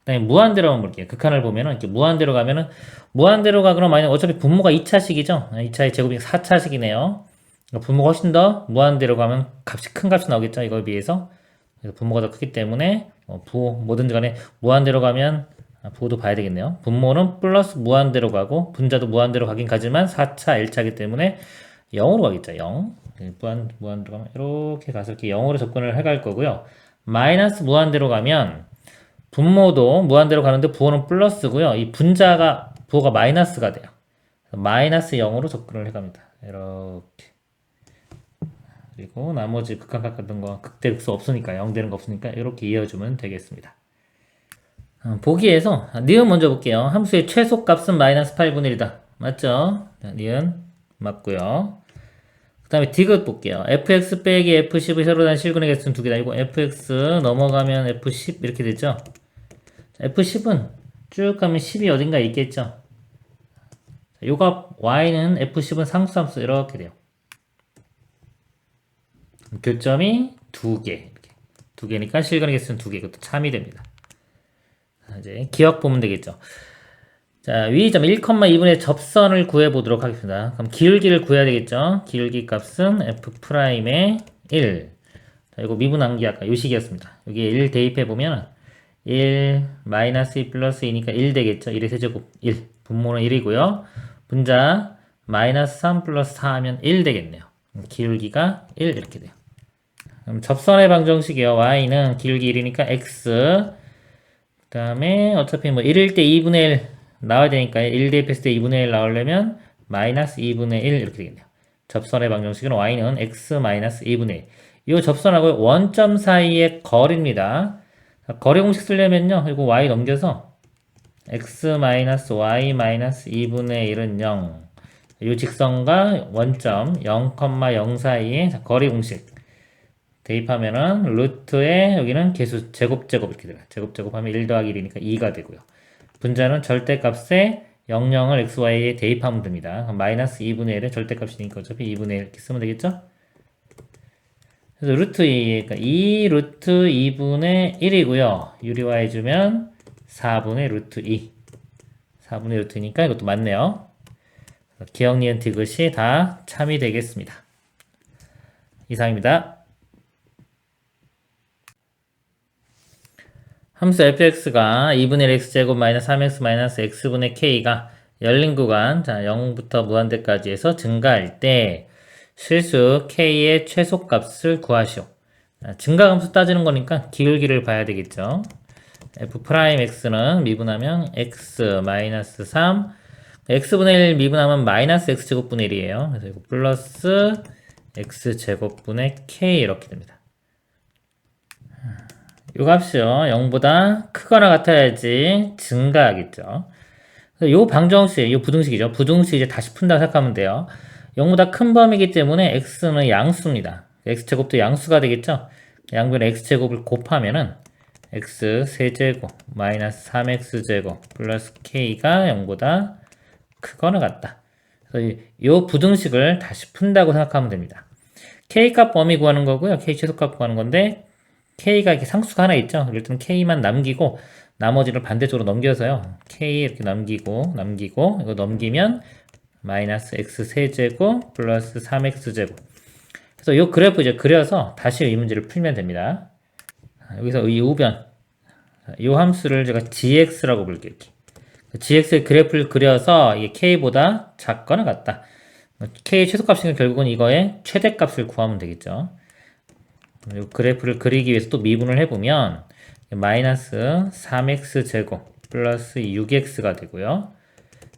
그 다음에 무한대로 한번 볼게요. 극한을 보면은, 이렇게 무한대로 가면은, 무한대로 가거나 마이너스, 어차피 분모가 2차식이죠? 2차의 제곱이 4차식이네요. 분모가 훨씬 더 무한대로 가면 값이 큰 값이 나오겠죠? 이거에 비해서. 그래서 분모가 더 크기 때문에, 부호, 뭐든지 간에 무한대로 가면, 부호도 봐야 되겠네요. 분모는 플러스 무한대로 가고 분자도 무한대로 가긴 가지만 4차 1차이기 때문에 0으로 가겠죠. 0. 무한대로 가면 이렇게 가서 이렇게 0으로 접근을 해갈 거고요. 마이너스 무한대로 가면 분모도 무한대로 가는데 부호는 플러스고요. 이 분자가 부호가 마이너스가 돼요. 마이너스 0으로 접근을 해갑니다. 이렇게. 그리고 나머지 극한값 같은 거 극대 극소 없으니까 0 되는 거 없으니까 이렇게 이어주면 되겠습니다. 보기에서 니은 먼저 볼게요. 함수의 최소값은 마이너스 8분의 1이다. 맞죠? 니은 맞고요. 그 다음에 디귿 볼게요. fx 빼기 f10의 새로 난 실근의 개수는 2개다. 이거 fx 넘어가면 f10 이렇게 되죠. f10은 쭉 가면 10이 어딘가 있겠죠. 요값 y는 f10은 상수함수 이렇게 돼요. 교점이 2개. 이렇게. 2개니까 실근의 개수는 2개. 이것도 참이 됩니다. 이제 기억 보면 되겠죠. 자, 위 점 1,2분의 접선을 구해 보도록 하겠습니다. 그럼 기울기를 구해야 되겠죠. 기울기 값은 f'의 1. 자, 이거 미분한기 아까 요식이었습니다. 여기에 1 대입해 보면 1 마이너스 2 플러스 2니까 1 되겠죠. 1의 세제곱 1. 분모는 1이고요. 분자 마이너스 3 플러스 4 하면 1 되겠네요. 기울기가 1 이렇게 돼요. 그럼 접선의 방정식이요. y는 기울기 1이니까 x. 그 다음에 어차피 뭐 1일 때 2분의 1 나와야 되니까 1 대입했을 때 2분의 1 나오려면 마이너스 2분의 1 이렇게 되겠네요. 접선의 방정식은 y는 x 마이너스 2분의 1. 이 접선하고 원점 사이의 거리입니다. 거리 공식 쓰려면요. 이거 y 넘겨서 x 마이너스 y 마이너스 2분의 1은 0. 이 직선과 원점 0,0 사이의 거리 공식 대입하면은 루트에 여기는 개수 제곱 이렇게 돼요. 제곱하면 1 더하기 1이니까 2가 되고요. 분자는 절대값에 00을 xy에 대입하면 됩니다. 그럼 마이너스 2분의 1의 절대값이니까 어차피 2분의 1 이렇게 쓰면 되겠죠? 그래서 루트 2, 그러니까 2 루트 2분의 1이고요. 유리화 해주면 4분의 루트 2. 4분의 루트 2니까 이것도 맞네요. 기억, 니은, 디귿이 다 참이 되겠습니다. 이상입니다. 함수 fx가 2분의 1 x제곱 마이너스 3x 마이너스 x분의 k가 열린 구간, 자 0부터 무한대까지 해서 증가할 때 실수 k의 최소값을 구하시오. 증가함수 따지는 거니까 기울기를 봐야 되겠죠. f'x는 미분하면 x 마이너스 3, x분의 1 미분하면 마이너스 x제곱분의 1이에요. 그래서 이거 플러스 x제곱분의 k 이렇게 됩니다. 이 값이요. 0보다 크거나 같아야지 증가하겠죠. 이 방정식, 이 부등식이죠. 부등식 이제 다시 푼다고 생각하면 돼요. 0보다 큰 범위이기 때문에 x는 양수입니다. x제곱도 양수가 되겠죠. 양변에 x제곱을 곱하면은 x 세제곱 마이너스 3x제곱 플러스 k가 0보다 크거나 같다. 그래서 이 부등식을 다시 푼다고 생각하면 됩니다. k값 범위 구하는 거고요. k 최소값 구하는 건데 k가 이렇게 상수가 하나 있죠. 일단 k만 남기고 나머지를 반대쪽으로 넘겨서요. k 이렇게 남기고 이거 넘기면 마이너스 x 세제곱 플러스 3x제곱. 그래서 이 그래프 이제 그려서 다시 이 문제를 풀면 됩니다. 여기서 이 우변 이 함수를 제가 gx라고 볼게요. gx의 그래프를 그려서 이게 k보다 작거나 같다. k의 최소값이니까 결국은 이거의 최대값을 구하면 되겠죠. 이 그래프를 그리기 위해서 또 미분을 해보면 마이너스 3x제곱 플러스 6x가 되고요.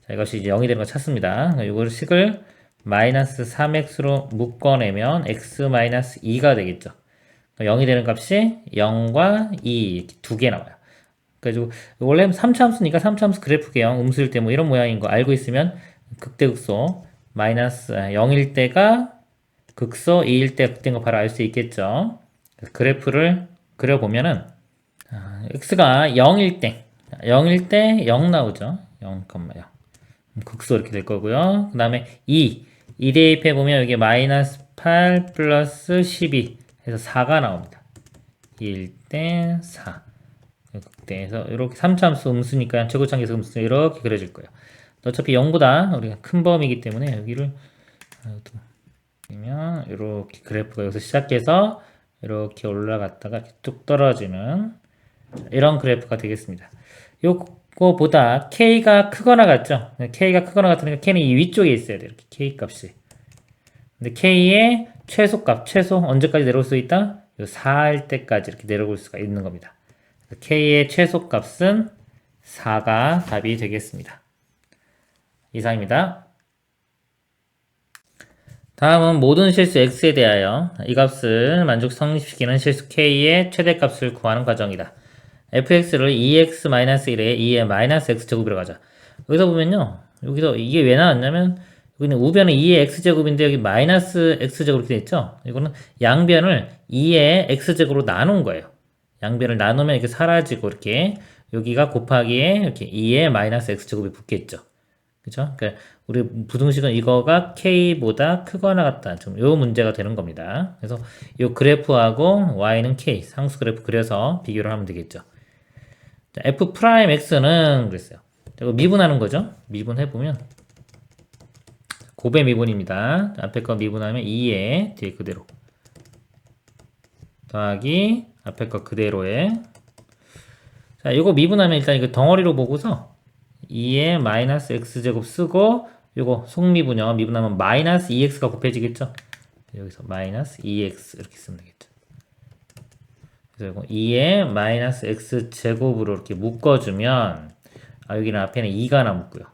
자, 이것이 이제 0이 되는 거 찾습니다. 이걸 식을 마이너스 3x로 묶어내면 x 마이너스 2가 되겠죠. 0이 되는 값이 0과 2 이렇게 두 개 나와요. 그래가지고 원래 3차함수니까 3차함수 그래프 개형 음수일 때 뭐 이런 모양인 거 알고 있으면 극대극소 마이너스 0일 때가 극소 2일 때 극대인 거 바로 알 수 있겠죠. 그래프를 그려보면은 x가 0일 때 0 나오죠. 0,0 극소 이렇게 될 거고요. 그 다음에 2 대입해 보면 여기 마이너스 8 플러스 12 해서 4가 나옵니다. 1 대 4 극대에서 이렇게 3차함수 음수니까 최고차항계수 음수 이렇게 그려질 거예요. 어차피 0보다 우리가 큰 범위이기 때문에 여기를 이렇게 그래프가 여기서 시작해서 이렇게 올라갔다가 뚝 떨어지는 이런 그래프가 되겠습니다. 요거보다 k가 크거나 같죠? k가 크거나 같으니까 k는 이 위쪽에 있어야 돼요. 이렇게 k 값이. 근데 k의 최소값, 최소 언제까지 내려올 수 있다? 4할 때까지 이렇게 내려올 수가 있는 겁니다. k의 최소값은 4가 답이 되겠습니다. 이상입니다. 다음은 모든 실수 x에 대하여 이 값을 성립시키는 실수 k의 최대값을 구하는 과정이다. fx를 2x-1에 2의 마이너스 x제곱이라고 하자. 여기서 보면요. 여기서 이게 왜 나왔냐면 여기는 우변은 2의 x제곱인데 여기 마이너스 x제곱 이렇게 됐죠? 이거는 양변을 2의 x제곱으로 나눈 거예요. 양변을 나누면 이렇게 사라지고 이렇게 여기가 곱하기에 이렇게 2의 마이너스 x제곱이 붙겠죠. 그죠? 그러니까 우리 부등식은 이거가 k보다 크거나 같다. 좀 요 문제가 되는 겁니다. 그래서 요 그래프하고 y는 k 상수 그래프 그려서 비교를 하면 되겠죠. 자, f'x는 그랬어요. 이거 미분하는 거죠. 미분해보면 곱의 미분입니다. 앞에 거 미분하면 2에 뒤에 그대로 더하기 앞에 거 그대로에 자 이거 미분하면 일단 이거 덩어리로 보고서 2의 마이너스 x제곱 쓰고 요거 속미분요. 미분하면 마이너스 2x가 곱해지겠죠. 여기서 마이너스 2x 이렇게 쓰면 되겠죠. 그리고 2에 마이너스 x제곱으로 이렇게 묶어주면, 여기는 앞에는 2가 남고요.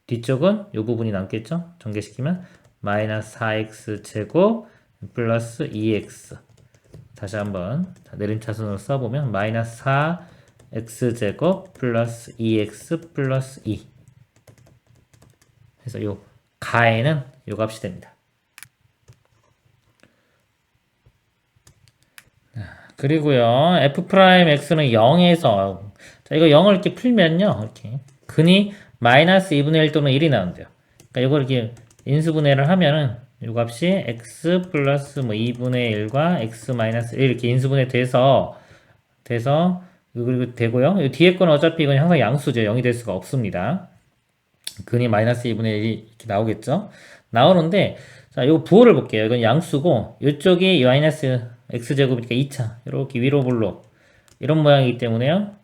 뒤쪽은 이 부분이 남겠죠? 전개시키면 마이너스 4x제곱 플러스 2x. 다시 한번 내림차순으로 써보면 마이너스 4x제곱 플러스 2x 플러스 2. 그래서 요 가에는 요 값이 됩니다. 그리고요, f'x는 0에서, 자, 이거 0을 이렇게 풀면요, 이렇게. 근이 마이너스 2분의 1 또는 1이 나온대요. 그러니까 이걸 이렇게 인수분해를 하면은, 요 값이 x 플러스 뭐 2분의 1과 x 마이너스 1 이렇게 인수분해 돼서, 그리고 되고요. 이 뒤에 거는 어차피 이건 항상 양수죠. 0이 될 수가 없습니다. 근이 마이너스 2분의 1이 이렇게 나오겠죠. 나오는데, 자, 요 부호를 볼게요. 이건 양수고, 이쪽이 마이너스 x제곱이니까 2차. 이렇게 위로 볼록. 이런 모양이기 때문에요.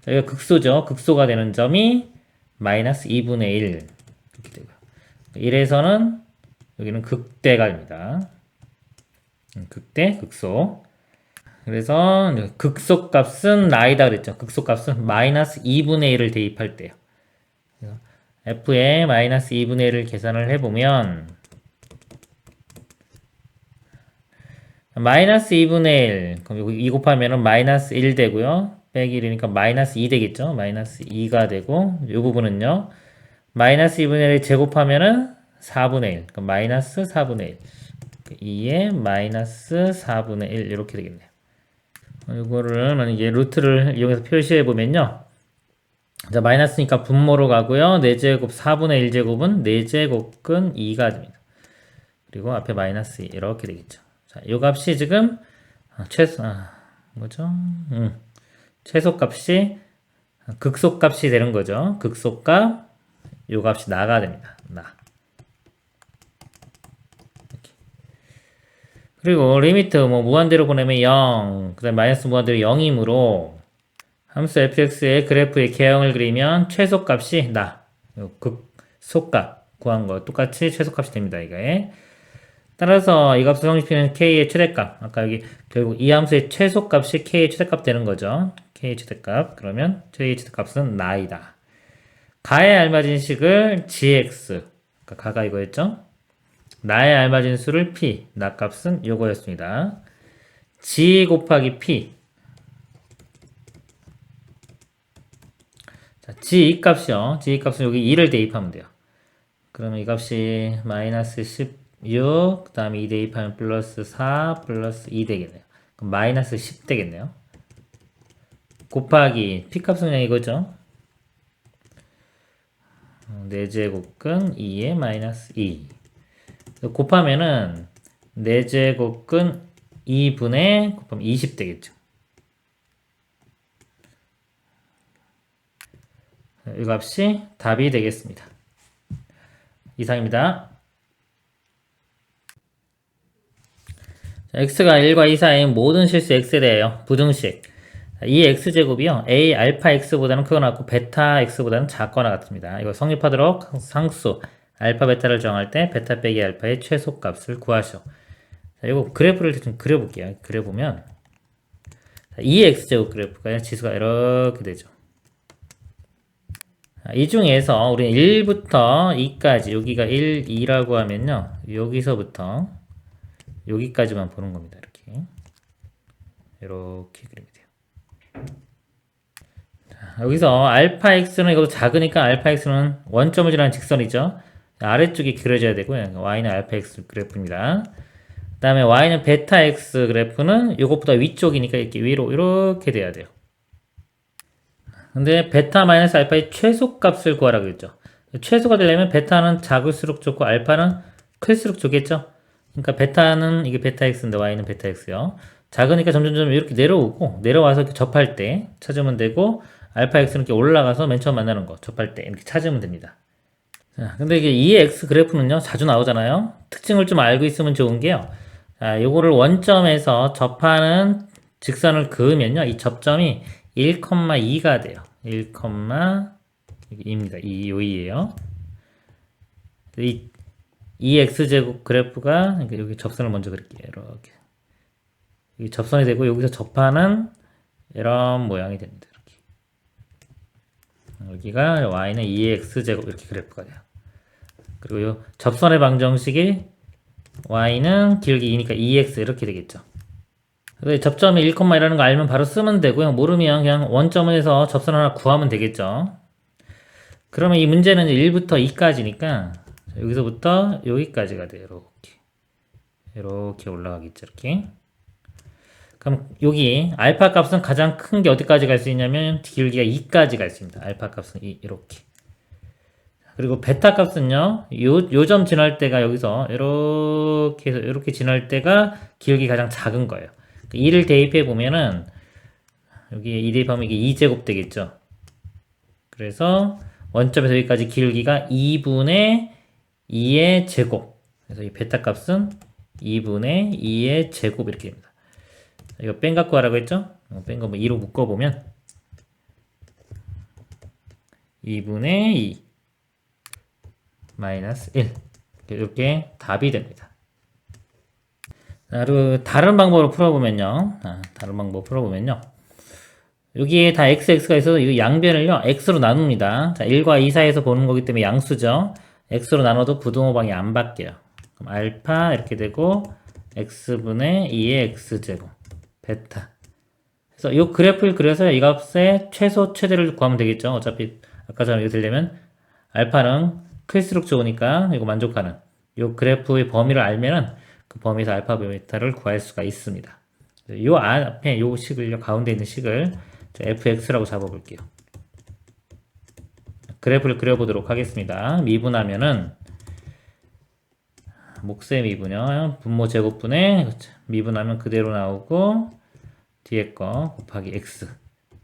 자, 이거 극소죠. 극소가 되는 점이 마이너스 2분의 1. 이렇게 되고요. 1에서는 여기는 극대가 됩니다. 극대, 극소. 그래서 극소값은 나이다 그랬죠. 극소값은 마이너스 2분의 1을 대입할 때요. f에 마이너스 2분의 1을 계산을 해보면 마이너스 2분의 1 그럼 2 곱하면은 마이너스 1 되고요. 빼기 1이니까 마이너스 2 되겠죠. 마이너스 2가 되고 이 부분은요. 마이너스 2분의 1 제곱하면은 4분의 1 그럼 마이너스 4분의 1 2에 마이너스 4분의 1 이렇게 되겠네요. 이거를 만약에 루트를 이용해서 표시해 보면요. 자, 마이너스니까 분모로 가고요. 4제곱 4분의 1제곱은 4제곱근 2가 됩니다. 그리고 앞에 마이너스 2 이렇게 되겠죠. 자, 요 값이 지금 뭐죠? 최소값이 극소값이 되는 거죠. 극소값 요 값이 나가 됩니다. 나. 이렇게. 그리고 리미트 뭐 무한대로 보내면 0, 그다음에 마이너스 무한대로 0이므로 함수 fx의 그래프의 개형을 그리면 최소값이 나. 극소값 구한 거 똑같이 최소값이 됩니다. 이거에. 따라서 이 값을 성립시키는 k의 최대값. 아까 여기 결국 이 함수의 최소값이 k의 최대값 되는 거죠. k의 최대값. 그러면 k의 최대값은 나이다. 가에 알맞은 식을 gx. 그러니까 가가 이거였죠. 나의 알맞은 수를 p. 나 값은 요거였습니다. g 곱하기 p. 자, g 값이요. g 값은 여기 2를 대입하면 돼요. 그러면 이 값이 마이너스 16, 그 다음에 2 대입하면 플러스 4, 플러스 2 되겠네요. 그럼 마이너스 10 되겠네요. 곱하기 p 값은 그냥 이거죠. 4제곱근 2에 마이너스 2. 곱하면은 4제곱근 2분의 곱하면 20 되겠죠. 이 값이 답이 되겠습니다. 이상입니다. 자, x가 1과 2 사이인 모든 실수 x에 대하여 부등식. 이 x제곱이요. a 알파 x보다는 크거나 같고 베타 x보다는 작거나 같습니다. 이거 성립하도록 상수 알파 베타를 정할 때 베타 빼기 알파의 최소값을 구하시오. 자, 이거 그래프를 좀 그려볼게요. 그려보면 이 x제곱 그래프가 지수가 이렇게 되죠. 이 중에서 우리는 1부터 2까지 여기가 1, 2라고 하면요. 여기서부터 여기까지만 보는 겁니다. 이렇게 그리면 돼요. 자, 여기서 알파 x는 이것도 작으니까 알파 x는 원점을 지나는 직선이죠. 아래쪽이 그려져야 되고요. y는 알파 x 그래프입니다. 그 다음에 y는 베타 x 그래프는 이것보다 위쪽이니까 이렇게 위로 이렇게 돼야 돼요. 근데 베타 마이너스 알파의 최소값을 구하라고 했죠. 최소가 되려면 베타는 작을수록 좋고 알파는 클수록 좋겠죠. 그러니까 베타는 이게 베타 x인데 y는 베타 x요. 작으니까 점점점 이렇게 내려오고 내려와서 이렇게 접할 때 찾으면 되고 알파 x는 이렇게 올라가서 맨 처음 만나는 거 접할 때 이렇게 찾으면 됩니다. 자, 근데 이게 2x 그래프는요 자주 나오잖아요. 특징을 좀 알고 있으면 좋은 게요. 자, 요거를 원점에서 접하는 직선을 그으면요 이 접점이 1,2가 돼요. 1,2입니다. 2이에요. 이 x제곱 그래프가 여기 접선을 먼저 그릴게요. 이렇게 여기 접선이 되고 여기서 접하는 이런 모양이 됩니다. 이렇게. 여기가 y는 2x제곱 이렇게 그래프가 돼요. 그리고 요 접선의 방정식이 y는 길기 2니까 2x 이렇게 되겠죠. 그래서 접점이 1,1라는 거 알면 바로 쓰면 되고요. 모르면 그냥 원점에서 접선 하나 구하면 되겠죠. 그러면 이 문제는 이제 1부터 2까지니까 여기서부터 여기까지가 돼요. 이렇게 올라가겠죠. 이렇게. 그럼 여기 알파 값은 가장 큰 게 어디까지 갈 수 있냐면 길기가 2까지 갈 수 있습니다. 알파 값은 이렇게. 그리고 베타 값은요. 요 점 지날 때가 여기서 이렇게 해서 이렇게 지날 때가 길기 가장 작은 거예요. 2를 대입해 보면은 여기에 2 대입하면 이게 2제곱 되겠죠. 그래서 원점에서 여기까지 길기가 2분의 2의 제곱. 그래서 이 베타 값은 2분의 2의 제곱 이렇게 됩니다. 이거 뺀 갖고 하라고 했죠? 뺀 거 뭐 2로 묶어보면 2분의 2 마이너스 1 이렇게 답이 됩니다. 그리고 다른 방법으로 풀어보면요. 여기에 다 x가 있어서 이 양변을요 x로 나눕니다. 자, 1과 2 사이에서 보는 거기 때문에 양수죠. x로 나눠도 부등호방이 안 바뀌어요. 그럼 알파 이렇게 되고 x분의 2의 x제곱 베타. 그래서 이 그래프를 그려서 이 값의 최소 최대를 구하면 되겠죠. 어차피 아까처럼 이거 되려면 알파는 클수록 좋으니까 이거 만족하는 이 그래프의 범위를 알면은 그 범위에서 알파 베타를 구할 수가 있습니다. 이 앞에 이 식을 가운데 있는 식을 fx라고 잡아볼게요. 그래프를 그려보도록 하겠습니다. 미분하면은 몫의 미분요. 분모 제곱분의 미분하면 그대로 나오고 뒤에 거 곱하기 x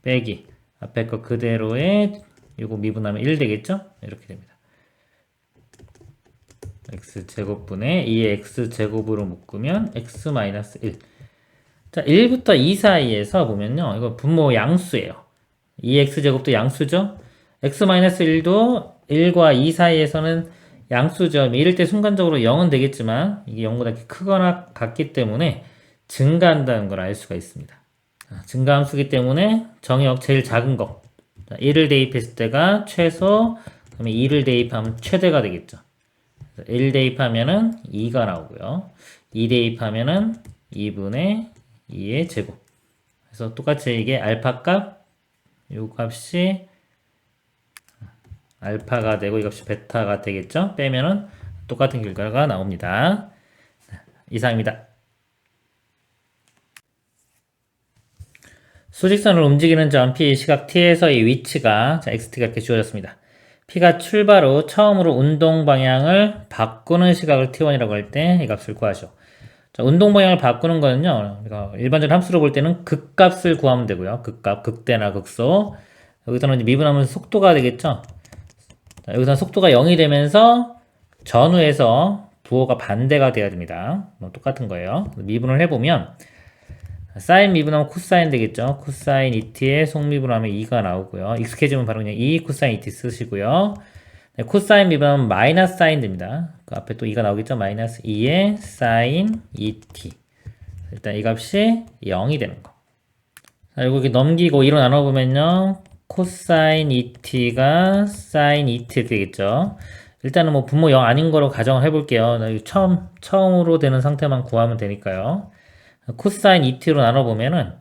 빼기 앞에 거 그대로에 이거 미분하면 1 되겠죠? 이렇게 됩니다. x제곱분의 2의 x제곱으로 묶으면 x-1. 자, 1부터 2 사이에서 보면요. 이거 분모 양수예요. 2x제곱도 양수죠? x-1도 1과 2 사이에서는 양수죠. 이럴 때 순간적으로 0은 되겠지만 이게 0보다 크거나 같기 때문에 증가한다는 걸 알 수가 있습니다. 증가함수기 때문에 정의역 제일 작은 거 1을 대입했을 때가 최소, 그다음에 2를 대입하면 최대가 되겠죠. 1 대입하면은 2가 나오고요. 2 대입하면은 2분의 2의 제곱. 그래서 똑같이 이게 알파 값, 요 값이 알파가 되고 이 값이 베타가 되겠죠. 빼면은 똑같은 결과가 나옵니다. 이상입니다. 수직선을 움직이는 점 P 시각 T에서의 위치가 XT가 이렇게 주어졌습니다. P가 출발 후 처음으로 운동 방향을 바꾸는 시각을 T1이라고 할 때 이 값을 구하죠. 자, 운동 방향을 바꾸는 거는요. 우리가 일반적인 함수로 볼 때는 극값을 구하면 되고요. 극값, 극대나 극소. 여기서는 이제 미분하면 속도가 되겠죠. 자, 여기서는 속도가 0이 되면서 전후에서 부호가 반대가 돼야 됩니다. 똑같은 거예요. 미분을 해보면 사인 미분하면 코사인 되겠죠. 코사인 2t에 속미분하면 2가 나오고요. 익숙해지면 바로 그냥 2 코사인 2t 쓰시고요. 네, 코사인 미분하면 마이너스 사인 됩니다. 그 앞에 또 2가 나오겠죠. 마이너스 2의 사인 2t. 일단 이 값이 0이 되는 거. 자, 이거 이렇게 넘기고 2로 나눠보면요. 코사인 2t가 사인 2t 되겠죠. 일단은 뭐 분모 0 아닌 거로 가정을 해볼게요. 처음으로 되는 상태만 구하면 되니까요. 코사인 2t로 나눠보면은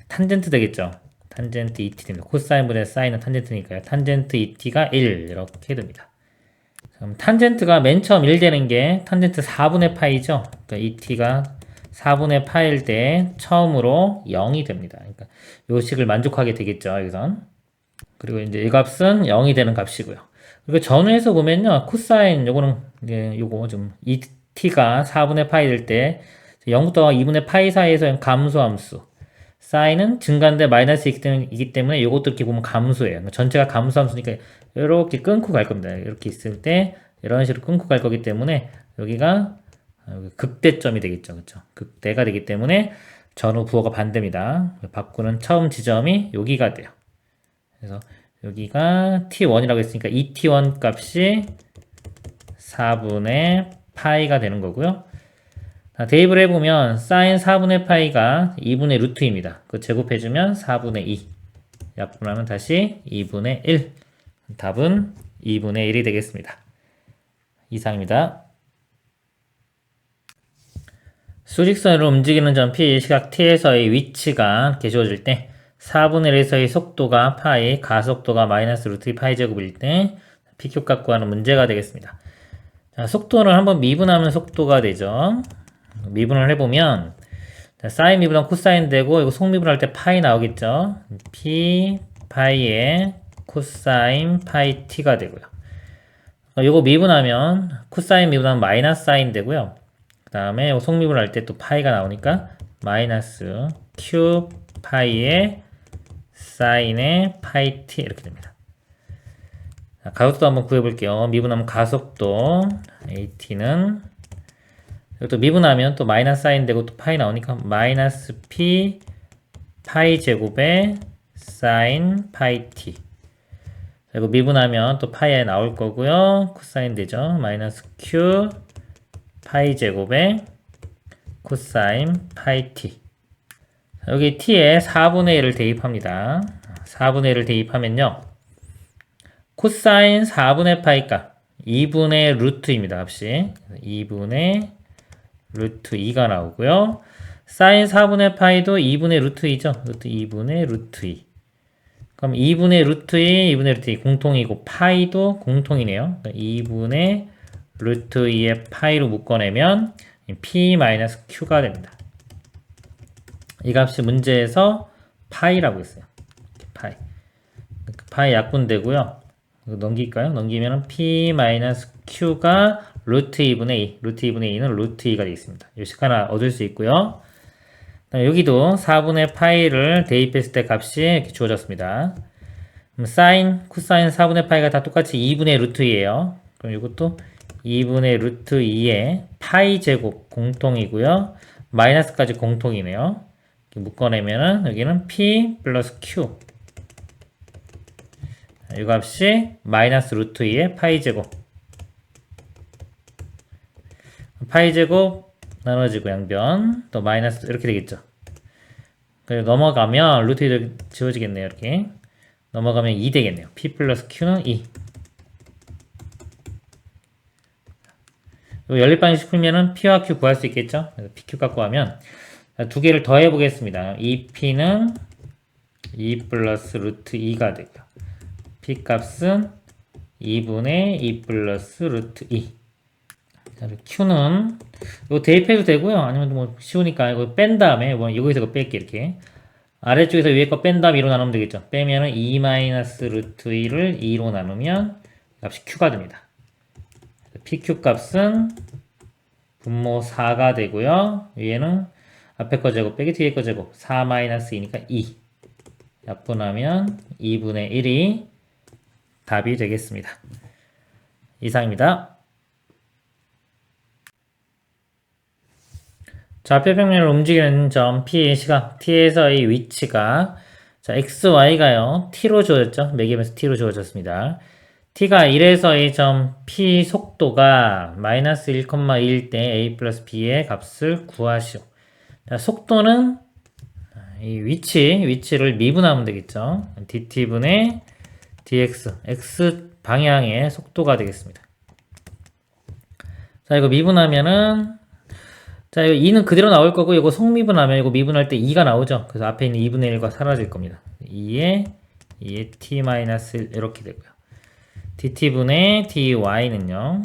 탄젠트 되겠죠. 탄젠트 2t 됩니다. 코사인분의 사인은 탄젠트니까요. 탄젠트 2t가 1 이렇게 됩니다. 그럼 탄젠트가 맨 처음 1 되는 게 탄젠트 4분의 파이죠. 그러니까 2t가 4분의 파일 때 처음으로 0이 됩니다. 그러니까 요 식을 만족하게 되겠죠. 여기선. 그리고 이제 이 값은 0이 되는 값이고요. 그리고 전후에서 보면요. 코사인 요거는 이제 요거 좀 2t가 4분의 파이 될 때 0부터 2분의 파이 사이에서 감소함수. 사인은 증가인데 마이너스이기 때문에 이것도 이렇게 보면 감소예요. 전체가 감소함수니까 이렇게 끊고 갈 겁니다. 이렇게 있을 때 이런 식으로 끊고 갈 거기 때문에 여기가 극대점이 되겠죠. 그렇죠? 극대가 되기 때문에 전후 부호가 반대입니다. 바꾸는 처음 지점이 여기가 돼요. 그래서 여기가 t1이라고 했으니까 이 t1 값이 4분의 파이가 되는 거고요. 대입을 해보면 사인 4분의 파이가 2분의 루트입니다. 그 제곱해주면 4분의 2. 약분하면 다시 2분의 1. 답은 2분의 1이 되겠습니다. 이상입니다. 수직선으로 움직이는 점 P, 시각 T에서의 위치가 이렇게 주어질 때 4분의 1에서의 속도가 파이, 가속도가 마이너스 루트 파이 제곱일 때 PQ 값 구하는 문제가 되겠습니다. 자, 속도를 한번 미분하면 속도가 되죠. 미분을 해보면 사인 미분하면 코사인 되고 이거 속미분할 때 파이 나오겠죠. P 파이에 코사인 파이 T가 되고요. 이거 미분하면 코사인 미분하면 마이너스 사인 되고요. 그 다음에 속미분할 때 또 파이가 나오니까 마이너스 큐 파이에 사인의 파이 T 이렇게 됩니다. 자, 가속도 한번 구해볼게요. 미분하면 가속도 AT는 또 미분하면 또 마이너스 사인 되고 또 파이 나오니까 마이너스 P 파이 제곱에 사인 파이 T. 그리고 미분하면 또 파이에 나올 거고요. 코사인 되죠. 마이너스 Q 파이 제곱에 코사인 파이 T. 여기 T에 4분의 1을 대입합니다. 4분의 1을 대입하면요. 코사인 4분의 파이 값 2분의 루트입니다. 값이 2분의 루트 2가 나오고요. 사인 4분의 파이도 2분의 루트 2죠. 루트 2분의 루트 2. 그럼 2분의 루트 2, 2분의 루트 2 공통이고 파이도 공통이네요. 2분의 루트 2의 파이로 묶어내면 P-Q가 됩니다. 이 값이 문제에서 파이라고 했어요. 파이. 파이 약분되고요. 넘길까요? 넘기면 P-Q가 루트 2분의 2. 루트 2분의 2는 루트 2가 되겠습니다. 이 식 하나 얻을 수 있고요. 여기도 4분의 파이를 대입했을 때 값이 이렇게 주어졌습니다. 그럼 사인, 코사인 4분의 파이가 다 똑같이 2분의 루트 2예요. 그럼 이것도 2분의 루트 2의 파이 제곱 공통이고요. 마이너스까지 공통이네요. 이렇게 묶어내면은 여기는 P 플러스 Q. 이 값이 마이너스 루트 2의 파이 제곱. 파이 제곱 나눠지고 양변 또 마이너스 이렇게 되겠죠. 그리고 넘어가면 루트 2 지워지겠네요. 이렇게 넘어가면 2 되겠네요. P 플러스 Q는 2. 연립방식 풀면은 P와 Q 구할 수 있겠죠. 그래서 PQ 갖고 하면 두 개를 더해 보겠습니다. 2P는 2 플러스 루트 2가 되고요. P 값은 2분의 2 플러스 루트 2. Q는 이거 대입해도 되고요. 아니면 뭐 쉬우니까 이거 뺀 다음에 여기서 이거 뺄게 이렇게 아래쪽에서 위에 거 뺀 다음에 2로 나누면 되겠죠. 빼면은 2 마이너스 루트 2를 2로 나누면 값이 Q가 됩니다. PQ 값은 분모 4가 되고요. 위에는 앞에 거 제곱 빼기 뒤에 거 제곱 4 마이너스 2니까 2 약분하면 2분의 1이 답이 되겠습니다. 이상입니다. 좌표평면을 움직이는 점 P의 시각 T에서의 위치가 자 X, Y가요 T로 주어졌죠. 매개면서 T로 주어졌습니다. T가 1에서의 점 P 속도가 마이너스 1,1일 때 A 플러스 B의 값을 구하시오. 자, 속도는 이 위치를 미분하면 되겠죠. dt분의 dx, x 방향의 속도가 되겠습니다. 자, 이거 미분하면은 자, 이거 2는 그대로 나올 거고, 이거 속미분하면 이거 미분할 때 2가 나오죠. 그래서 앞에 있는 2분의 1과 사라질 겁니다. 2에 t-1 이렇게 되고요. dt분의 dy는요.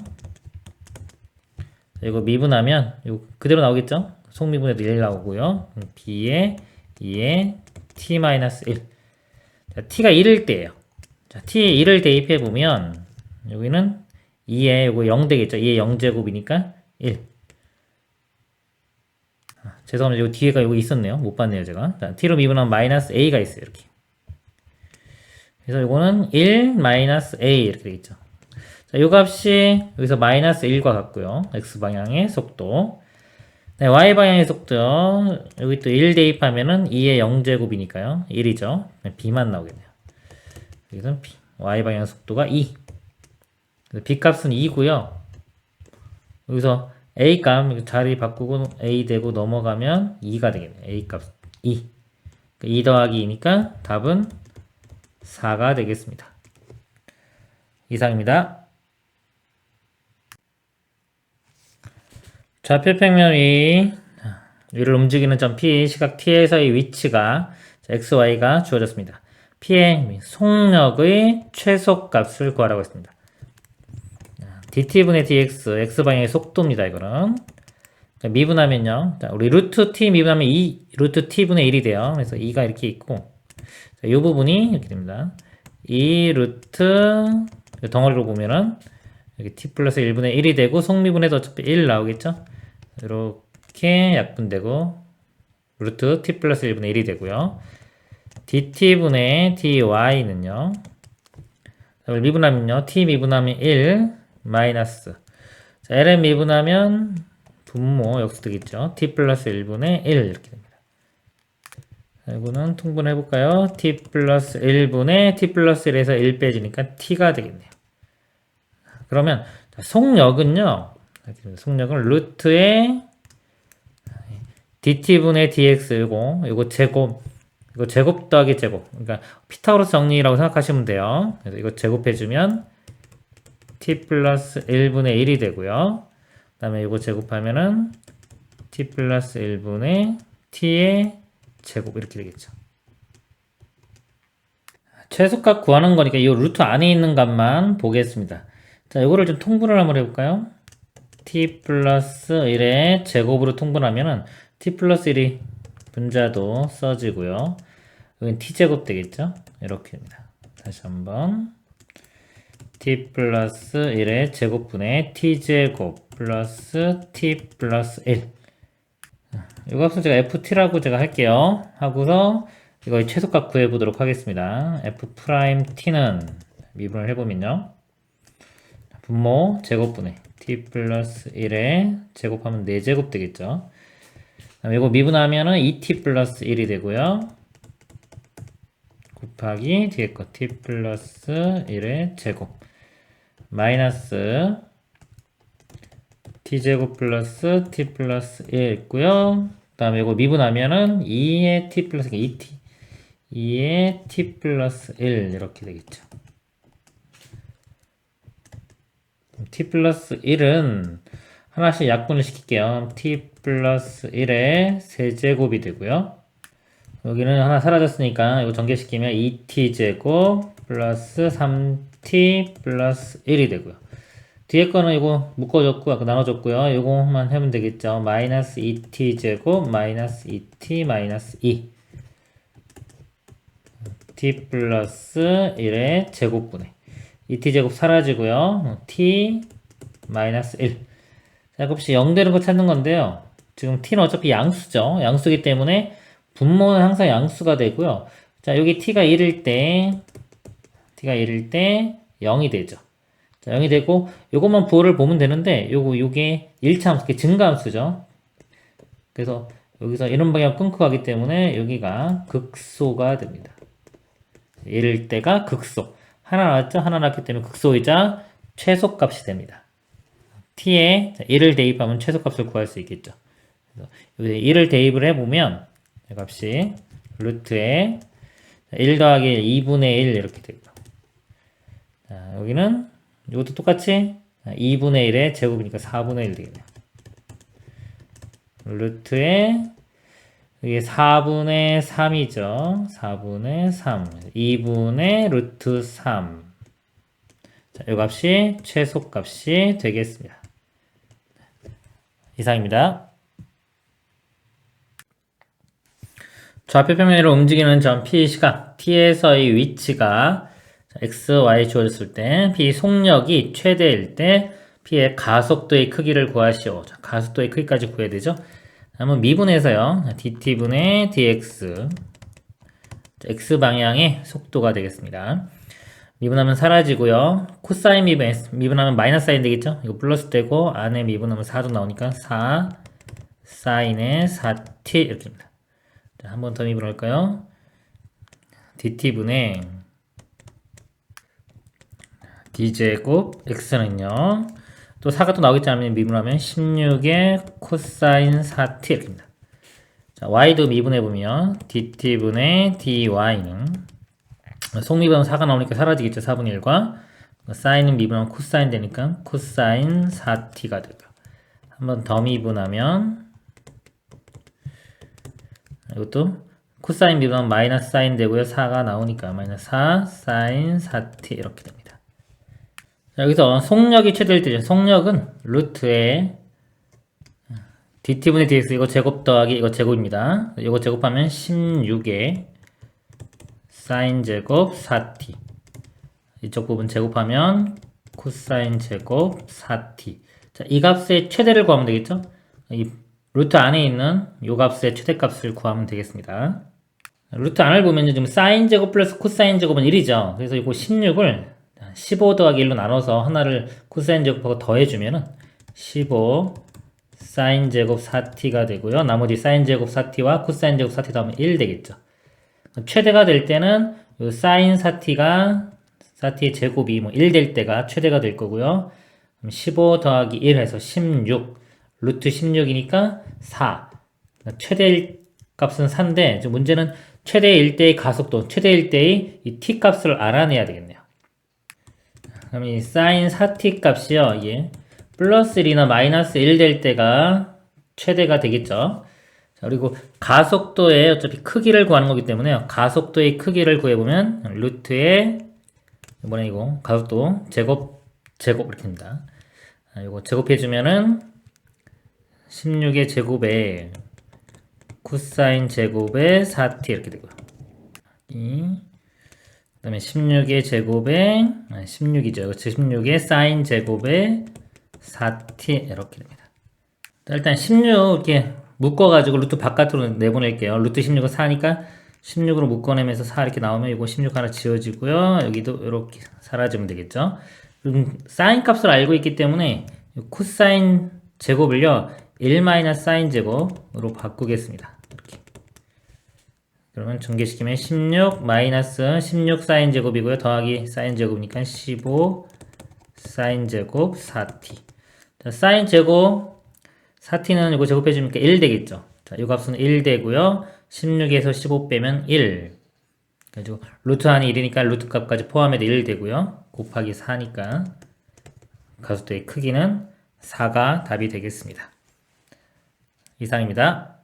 이거 미분하면 이거 그대로 나오겠죠? 속미분에도 1 나오고요. b에 2에 t-1. 자, t가 1일 때예요. 자, t에 1을 대입해 보면 여기는 2에 이거 0 되겠죠? 2의 0제곱이니까 1. 죄송합니다. 이 뒤에가 여기 있었네요. 못 봤네요, 제가. 자, t로 미분하면 마이너스 a가 있어요, 이렇게. 그래서 이거는 1 마이너스 a 이렇게 되겠죠. 자, 이 값이 여기서 마이너스 1과 같고요. x방향의 속도. 네, y방향의 속도요. 여기 또 1 대입하면은 2의 0제곱이니까요. 1이죠. 네, b만 나오겠네요. 여기서는 b. y방향 속도가 2. b 값은 2고요. 여기서 a 값 자리 바꾸고 a 되고 넘어가면 2가 되겠네요. a 값 2. 2 더하기 2니까 답은 4가 되겠습니다. 이상입니다. 좌표 평면 위를 움직이는 점 P, 시각 T에서의 위치가 x, y가 주어졌습니다. P의 속력의 최소값을 구하라고 했습니다. dt분의 dx, x방향의 속도입니다. 이거는 미분하면요, 우리 루트 t 미분하면 2 루트 t분의 1이 돼요. 그래서 2가 이렇게 있고, 이 부분이 이렇게 됩니다. 2 루트 덩어리로 보면은 여기 t 플러스 1분의 1이 되고, 속미분해도 어차피 1 나오겠죠. 이렇게 약분되고 루트 t 플러스 1분의 1이 되고요. dt분의 dy는요, 미분하면요, t 미분하면 1 마이너스, 자, ln 미분하면 분모 역수되겠죠. t 플러스 1분의 1 이렇게 됩니다. 이거는 통분해 볼까요? t 플러스 1분의 t 플러스 1에서 1 빼지니까 t가 되겠네요. 그러면 속력은요, 속력은 루트의 dt분의 dx 이거 제곱, 이거 제곱 더하기 제곱, 그러니까 피타고라스 정리라고 생각하시면 돼요. 그래서 이거 제곱해주면 t 플러스 1분의 1이 되고요. 그 다음에 이거 제곱하면은 t 플러스 1분의 t의 제곱 이렇게 되겠죠. 최소값 구하는 거니까 이 루트 안에 있는 값만 보겠습니다. 자, 이거를 좀 통분을 한번 해볼까요? t 플러스 1의 제곱으로 통분하면은 t 플러스 1이 분자도 써지고요. 여긴 t제곱 되겠죠? 이렇게 됩니다. 다시 한번 t 플러스 1의 제곱분의 t제곱 플러스 t 플러스 1, 이 값은 제가 ft라고 제가 할게요. 하고서 이거 최소값 구해보도록 하겠습니다. f't는 미분을 해보면요, 분모 제곱분의 t 플러스 1에 제곱하면 4제곱 되겠죠. 이거 미분하면은 2t 플러스 1이 되고요. 곱하기 뒤에 거 t 플러스 1의 제곱 마이너스 t제곱 플러스 t 플러스 1 있고요. 그 다음에 이거 미분하면은 2의 t 플러스 2t 2의 t 플러스 1 이렇게 되겠죠. t 플러스 1은 하나씩 약분을 시킬게요. t 플러스 1의 세제곱이 되고요. 여기는 하나 사라졌으니까 이거 전개시키면 2t제곱 플러스 3t 플러스 1이 되고요. 뒤에 거는 이거 묶어줬고 아까 나눠줬고요. 이거만 하면 되겠죠. 마이너스 2t제곱 마이너스 2t 마이너스 2 t 플러스 1의 제곱분의 2t제곱 사라지고요. t 마이너스 1. 자, 값이 0 되는 거 찾는 건데요. 지금 t는 어차피 양수죠. 양수이기 때문에 분모는 항상 양수가 되고요. 자, 여기 t가 1일 때 0이 되죠. 자, 0이 되고 요것만 부호를 보면 되는데 요게 1차 함수, 증가함수죠. 그래서 여기서 이런 방향 끊고 가기 때문에 여기가 극소가 됩니다. 1일 때가 극소. 하나 나왔죠? 하나 나왔기 때문에 극소이자 최소값이 됩니다. t에 1을 대입하면 최소값을 구할 수 있겠죠. 그래서 1을 대입을 해보면 이 값이 루트에 1 더하기 2분의 1 이렇게 되고요. 자, 여기는 이것도 똑같이 2분의 1의 제곱이니까 4분의 1 되겠네요. 루트에 이게 4분의 3이죠. 4분의 3. 2분의 루트 3. 자, 이 값이 최소값이 되겠습니다. 이상입니다. 좌표 평면으로 움직이는 점 P 시각 T에서의 위치가 x, y 주어졌을 때 P 속력이 최대일 때 P의 가속도의 크기를 구하시오. 자, 가속도의 크기까지 구해야 되죠. 한번 미분해서요. dt분의 dx, x방향의 속도가 되겠습니다. 미분하면 사라지고요. 코사인 미분하면 마이너스 사인 되겠죠. 이거 플러스 되고 안에 미분하면 4도 나오니까 4 사인의 4t 이렇게 됩니다. 자, 한 번 더 미분할까요? dt분의 d제곱 x는요, 또 4가 또 나오겠지 않으면 미분하면 16의 코사인 4t 이렇게 됩니다. 자, y도 미분해보면 dt분의 dy는 속미분은 4가 나오니까 사라지겠죠. 4분의 1과 사인은 미분하면 코사인 되니까 코사인 4t가 되고요. 한번 더 미분하면 이것도 코사인 미분하면 마이너스 사인 되고요. 4가 나오니까 마이너스 4 사인 4t 이렇게 됩니다. 자, 여기서 속력이 최대일 때죠. 속력은 루트에 dt분의 dx 이거 제곱 더하기 이거 제곱입니다. 이거 제곱하면 16의 사인 제곱 4t 이쪽 부분 제곱하면 코사인 제곱 4t 자, 이 값의 최대를 구하면 되겠죠? 이 루트 안에 있는 이 값의 최대값을 구하면 되겠습니다. 루트 안을 보면 지금 사인 제곱 플러스 코사인 제곱은 1이죠. 그래서 이거 16을 15 더하기 1로 나눠서 하나를 코사인 제곱하고 더해주면은 15 사인 제곱 4t가 되고요. 나머지 사인 제곱 4t와 코사인 제곱 4t 더하면 1 되겠죠. 최대가 될 때는 요 사인 4t의 제곱이 1 될 때가 최대가 될 거고요. 15 더하기 1 해서 16 루트 16이니까 4 최대 값은 4인데 문제는 최대일 때의 가속도 최대일 때의 이 t 값을 알아내야 되겠네요. 그럼 이 사인 4t 값이요. 예. 플러스 1이나 마이너스 1 될 때가 최대가 되겠죠. 자, 그리고 가속도의 어차피 크기를 구하는 거기 때문에 가속도의 크기를 구해보면 루트의 이번에 이거 가속도 제곱 이렇게 됩니다. 이거 제곱해주면은 16의 제곱에 코사인 제곱에 4t 이렇게 되고요. 그 다음에 16의 제곱에 16이죠. 16의 사인 제곱에 4t 이렇게 됩니다. 일단 16 이렇게 묶어가지고 루트 바깥으로 내보낼게요. 루트 16은 4니까 16으로 묶어내면서 4 이렇게 나오면 이거 16 하나 지워지고요. 여기도 이렇게 사라지면 되겠죠. 그럼 사인 값을 알고 있기 때문에 코사인 제곱을요 1 사인 제곱으로 바꾸겠습니다. 이렇게. 그러면 전개시키면 16 마이너스 16 사인 제곱이고요. 더하기 사인 제곱이니까 15 사인 제곱 4t. 자, 사인 제곱 4t는 이거 제곱해주니까 1 되겠죠. 자, 이 값은 1 되고요. 16에서 15 빼면 1. 그래가지고 루트 안이 1이니까 루트 값까지 포함해도 1 되고요. 곱하기 4니까 가속도의 크기는 4가 답이 되겠습니다. 이상입니다.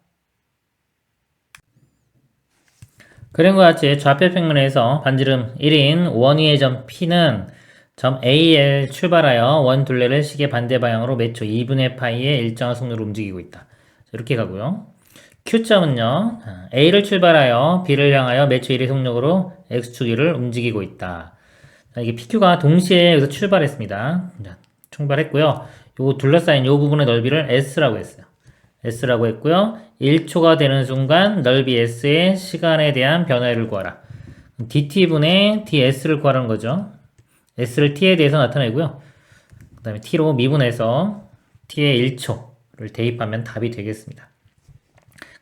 그림과 같이 좌표 평면에서 반지름 1인 원위의 점 P는 점 AL 출발하여 원 둘레를 시계 반대 방향으로 매초 2분의 파이의 일정한 속도로 움직이고 있다. 이렇게 가고요. Q점은요. A를 출발하여 B를 향하여 매초 1의 속력으로 X축1을 움직이고 있다. 자, 이게 PQ가 동시에 여기서 출발했습니다. 자, 출발했고요. 요 둘러싸인 요 부분의 넓이를 S라고 했어요. S라고 했고요. 1초가 되는 순간 넓이 S의 시간에 대한 변화를 구하라. dt분의 ds를 구하라는 거죠. S를 t에 대해서 나타내고요. 그 다음에 t로 미분해서 t의 1초를 대입하면 답이 되겠습니다.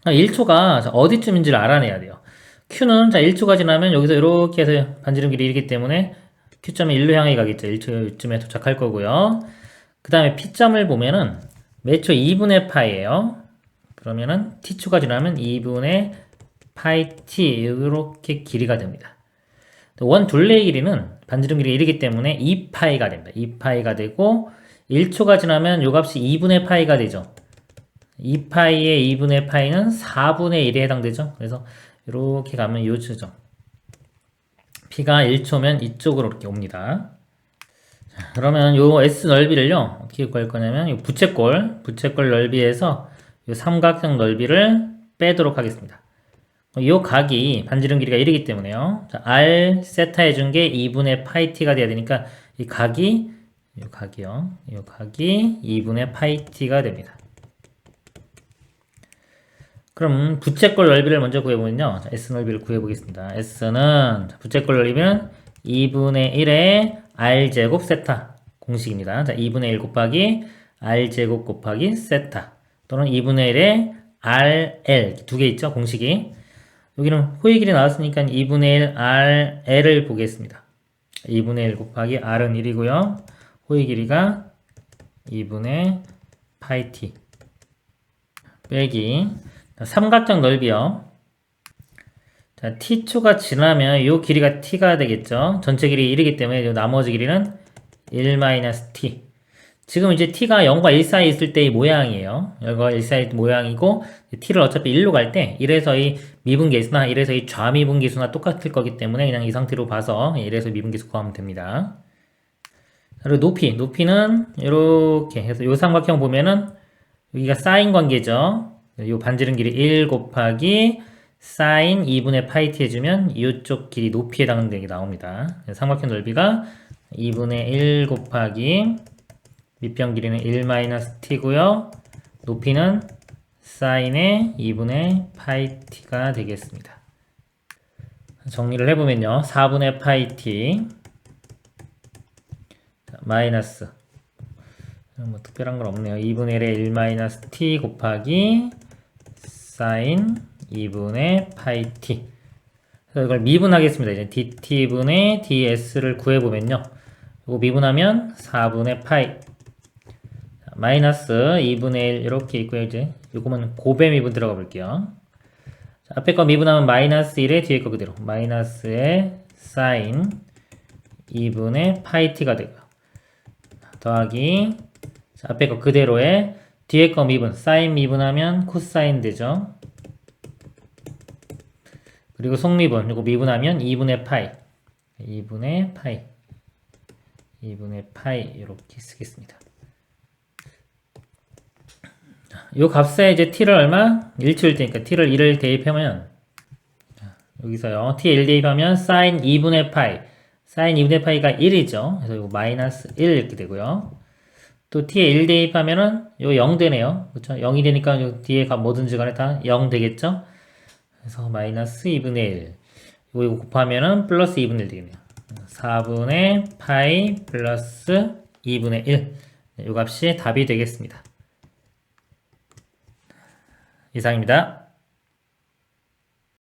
1초가 어디쯤인지를 알아내야 돼요. q는 자 1초가 지나면 여기서 이렇게 해서 반지름 길이 1이기 때문에 q점이 1로 향해 가겠죠. 1초쯤에 도착할 거고요. 그 다음에 p점을 보면은 매초 2분의 파이예요. 그러면은 t초가 지나면 2분의 파이 t 이렇게 길이가 됩니다. 원 둘레의 길이는 반지름 길이 1이기 때문에 2파이가 됩니다. 2파이가 되고 1초가 지나면 요 값이 2분의 파이가 되죠. 2파이의 2분의 파이는 4분의 1에 해당되죠. 그래서 이렇게 가면 요추죠. p가 1초면 이쪽으로 이렇게 옵니다. 자, 그러면 요 S 넓이를요 어떻게 구할 거냐면 요 부채꼴 넓이에서 요 삼각형 넓이를 빼도록 하겠습니다. 이 각이 반지름 길이가 1이기 때문에요. 자, R 세타 해준 게 2분의 파이 t가 돼야 되니까 이 각이 2분의 파이 t가 됩니다. 그럼 부채꼴 넓이를 먼저 구해보면요. 자, S 넓이를 구해보겠습니다. S는 부채꼴 넓이는 2분의 1의 R제곱 세타 공식입니다. 자, 2분의 1 곱하기 R제곱 곱하기 세타 또는 2분의 1의 RL 두 개 있죠. 공식이. 여기는 호의 길이 나왔으니까 2분의 1 RL을 보겠습니다. 2분의 1 곱하기 R은 1이고요. 호의 길이가 2분의 파이 t 빼기 삼각형 넓이요. 자, t초가 지나면 이 길이가 t가 되겠죠. 전체 길이 1이기 때문에 이 나머지 길이는 1-t. 지금 이제 t가 0과 1 사이에 있을 때의 모양이에요. 0과 1 사이 모양이고 t를 어차피 1로 갈 때 1에서 이 미분계수나 1에서 이 좌미분계수나 똑같을 거기 때문에 그냥 이 상태로 봐서 1에서 미분계수 구하면 됩니다. 그리고 높이는 이렇게 해서 이 삼각형 보면은 여기가 사인 관계죠. 이 반지름 길이 1 곱하기 사인 2분의 파이 t 해주면 이쪽 길이 높이에 해당되는 게 나옵니다. 삼각형 넓이가 2분의 1 곱하기 밑변 길이는 1-t고요. 높이는 사인의 2분의 파이 t가 되겠습니다. 정리를 해보면요. 4분의 파이 t 마이너스 뭐 특별한 건 없네요. 2분의 1의 1-t 곱하기 사인 2분의 파이 t. 그래서 이걸 미분하겠습니다. 이제 dt분의 ds를 구해보면요. 이거 미분하면 4분의 파이 마이너스 2분의 1 이렇게 있고요. 이제 요거는 곱의 미분 들어가 볼게요. 자, 앞에 거 미분하면 마이너스 1에 뒤에 거 그대로 마이너스의 사인 2분의 파이 t가 되고요. 더하기 자, 앞에 거 그대로에 뒤에 거 미분 사인 미분하면 코사인 되죠. 그리고 속미분 이거 미분하면 2분의 파이 2분의 파이 이렇게 쓰겠습니다. 이 값에 이제 t를 얼마? 1 치울 테니까 t를 1을 대입하면 여기서요. t에 1 대입하면 sin 2분의 파이 sin 2분의 파이가 1이죠. 그래서 이거 마이너스 1 이렇게 되고요. 또 t에 1 대입하면은 이거 0 되네요. 그렇죠? 0이 되니까 요 뒤에 값 뭐든지 간에 다 0 되겠죠? 그래서 마이너스 2분의 1 이거 곱하면은 플러스 2분의 1 되겠네요. 4분의 파이 플러스 2분의 1 이 값이 답이 되겠습니다. 이상입니다.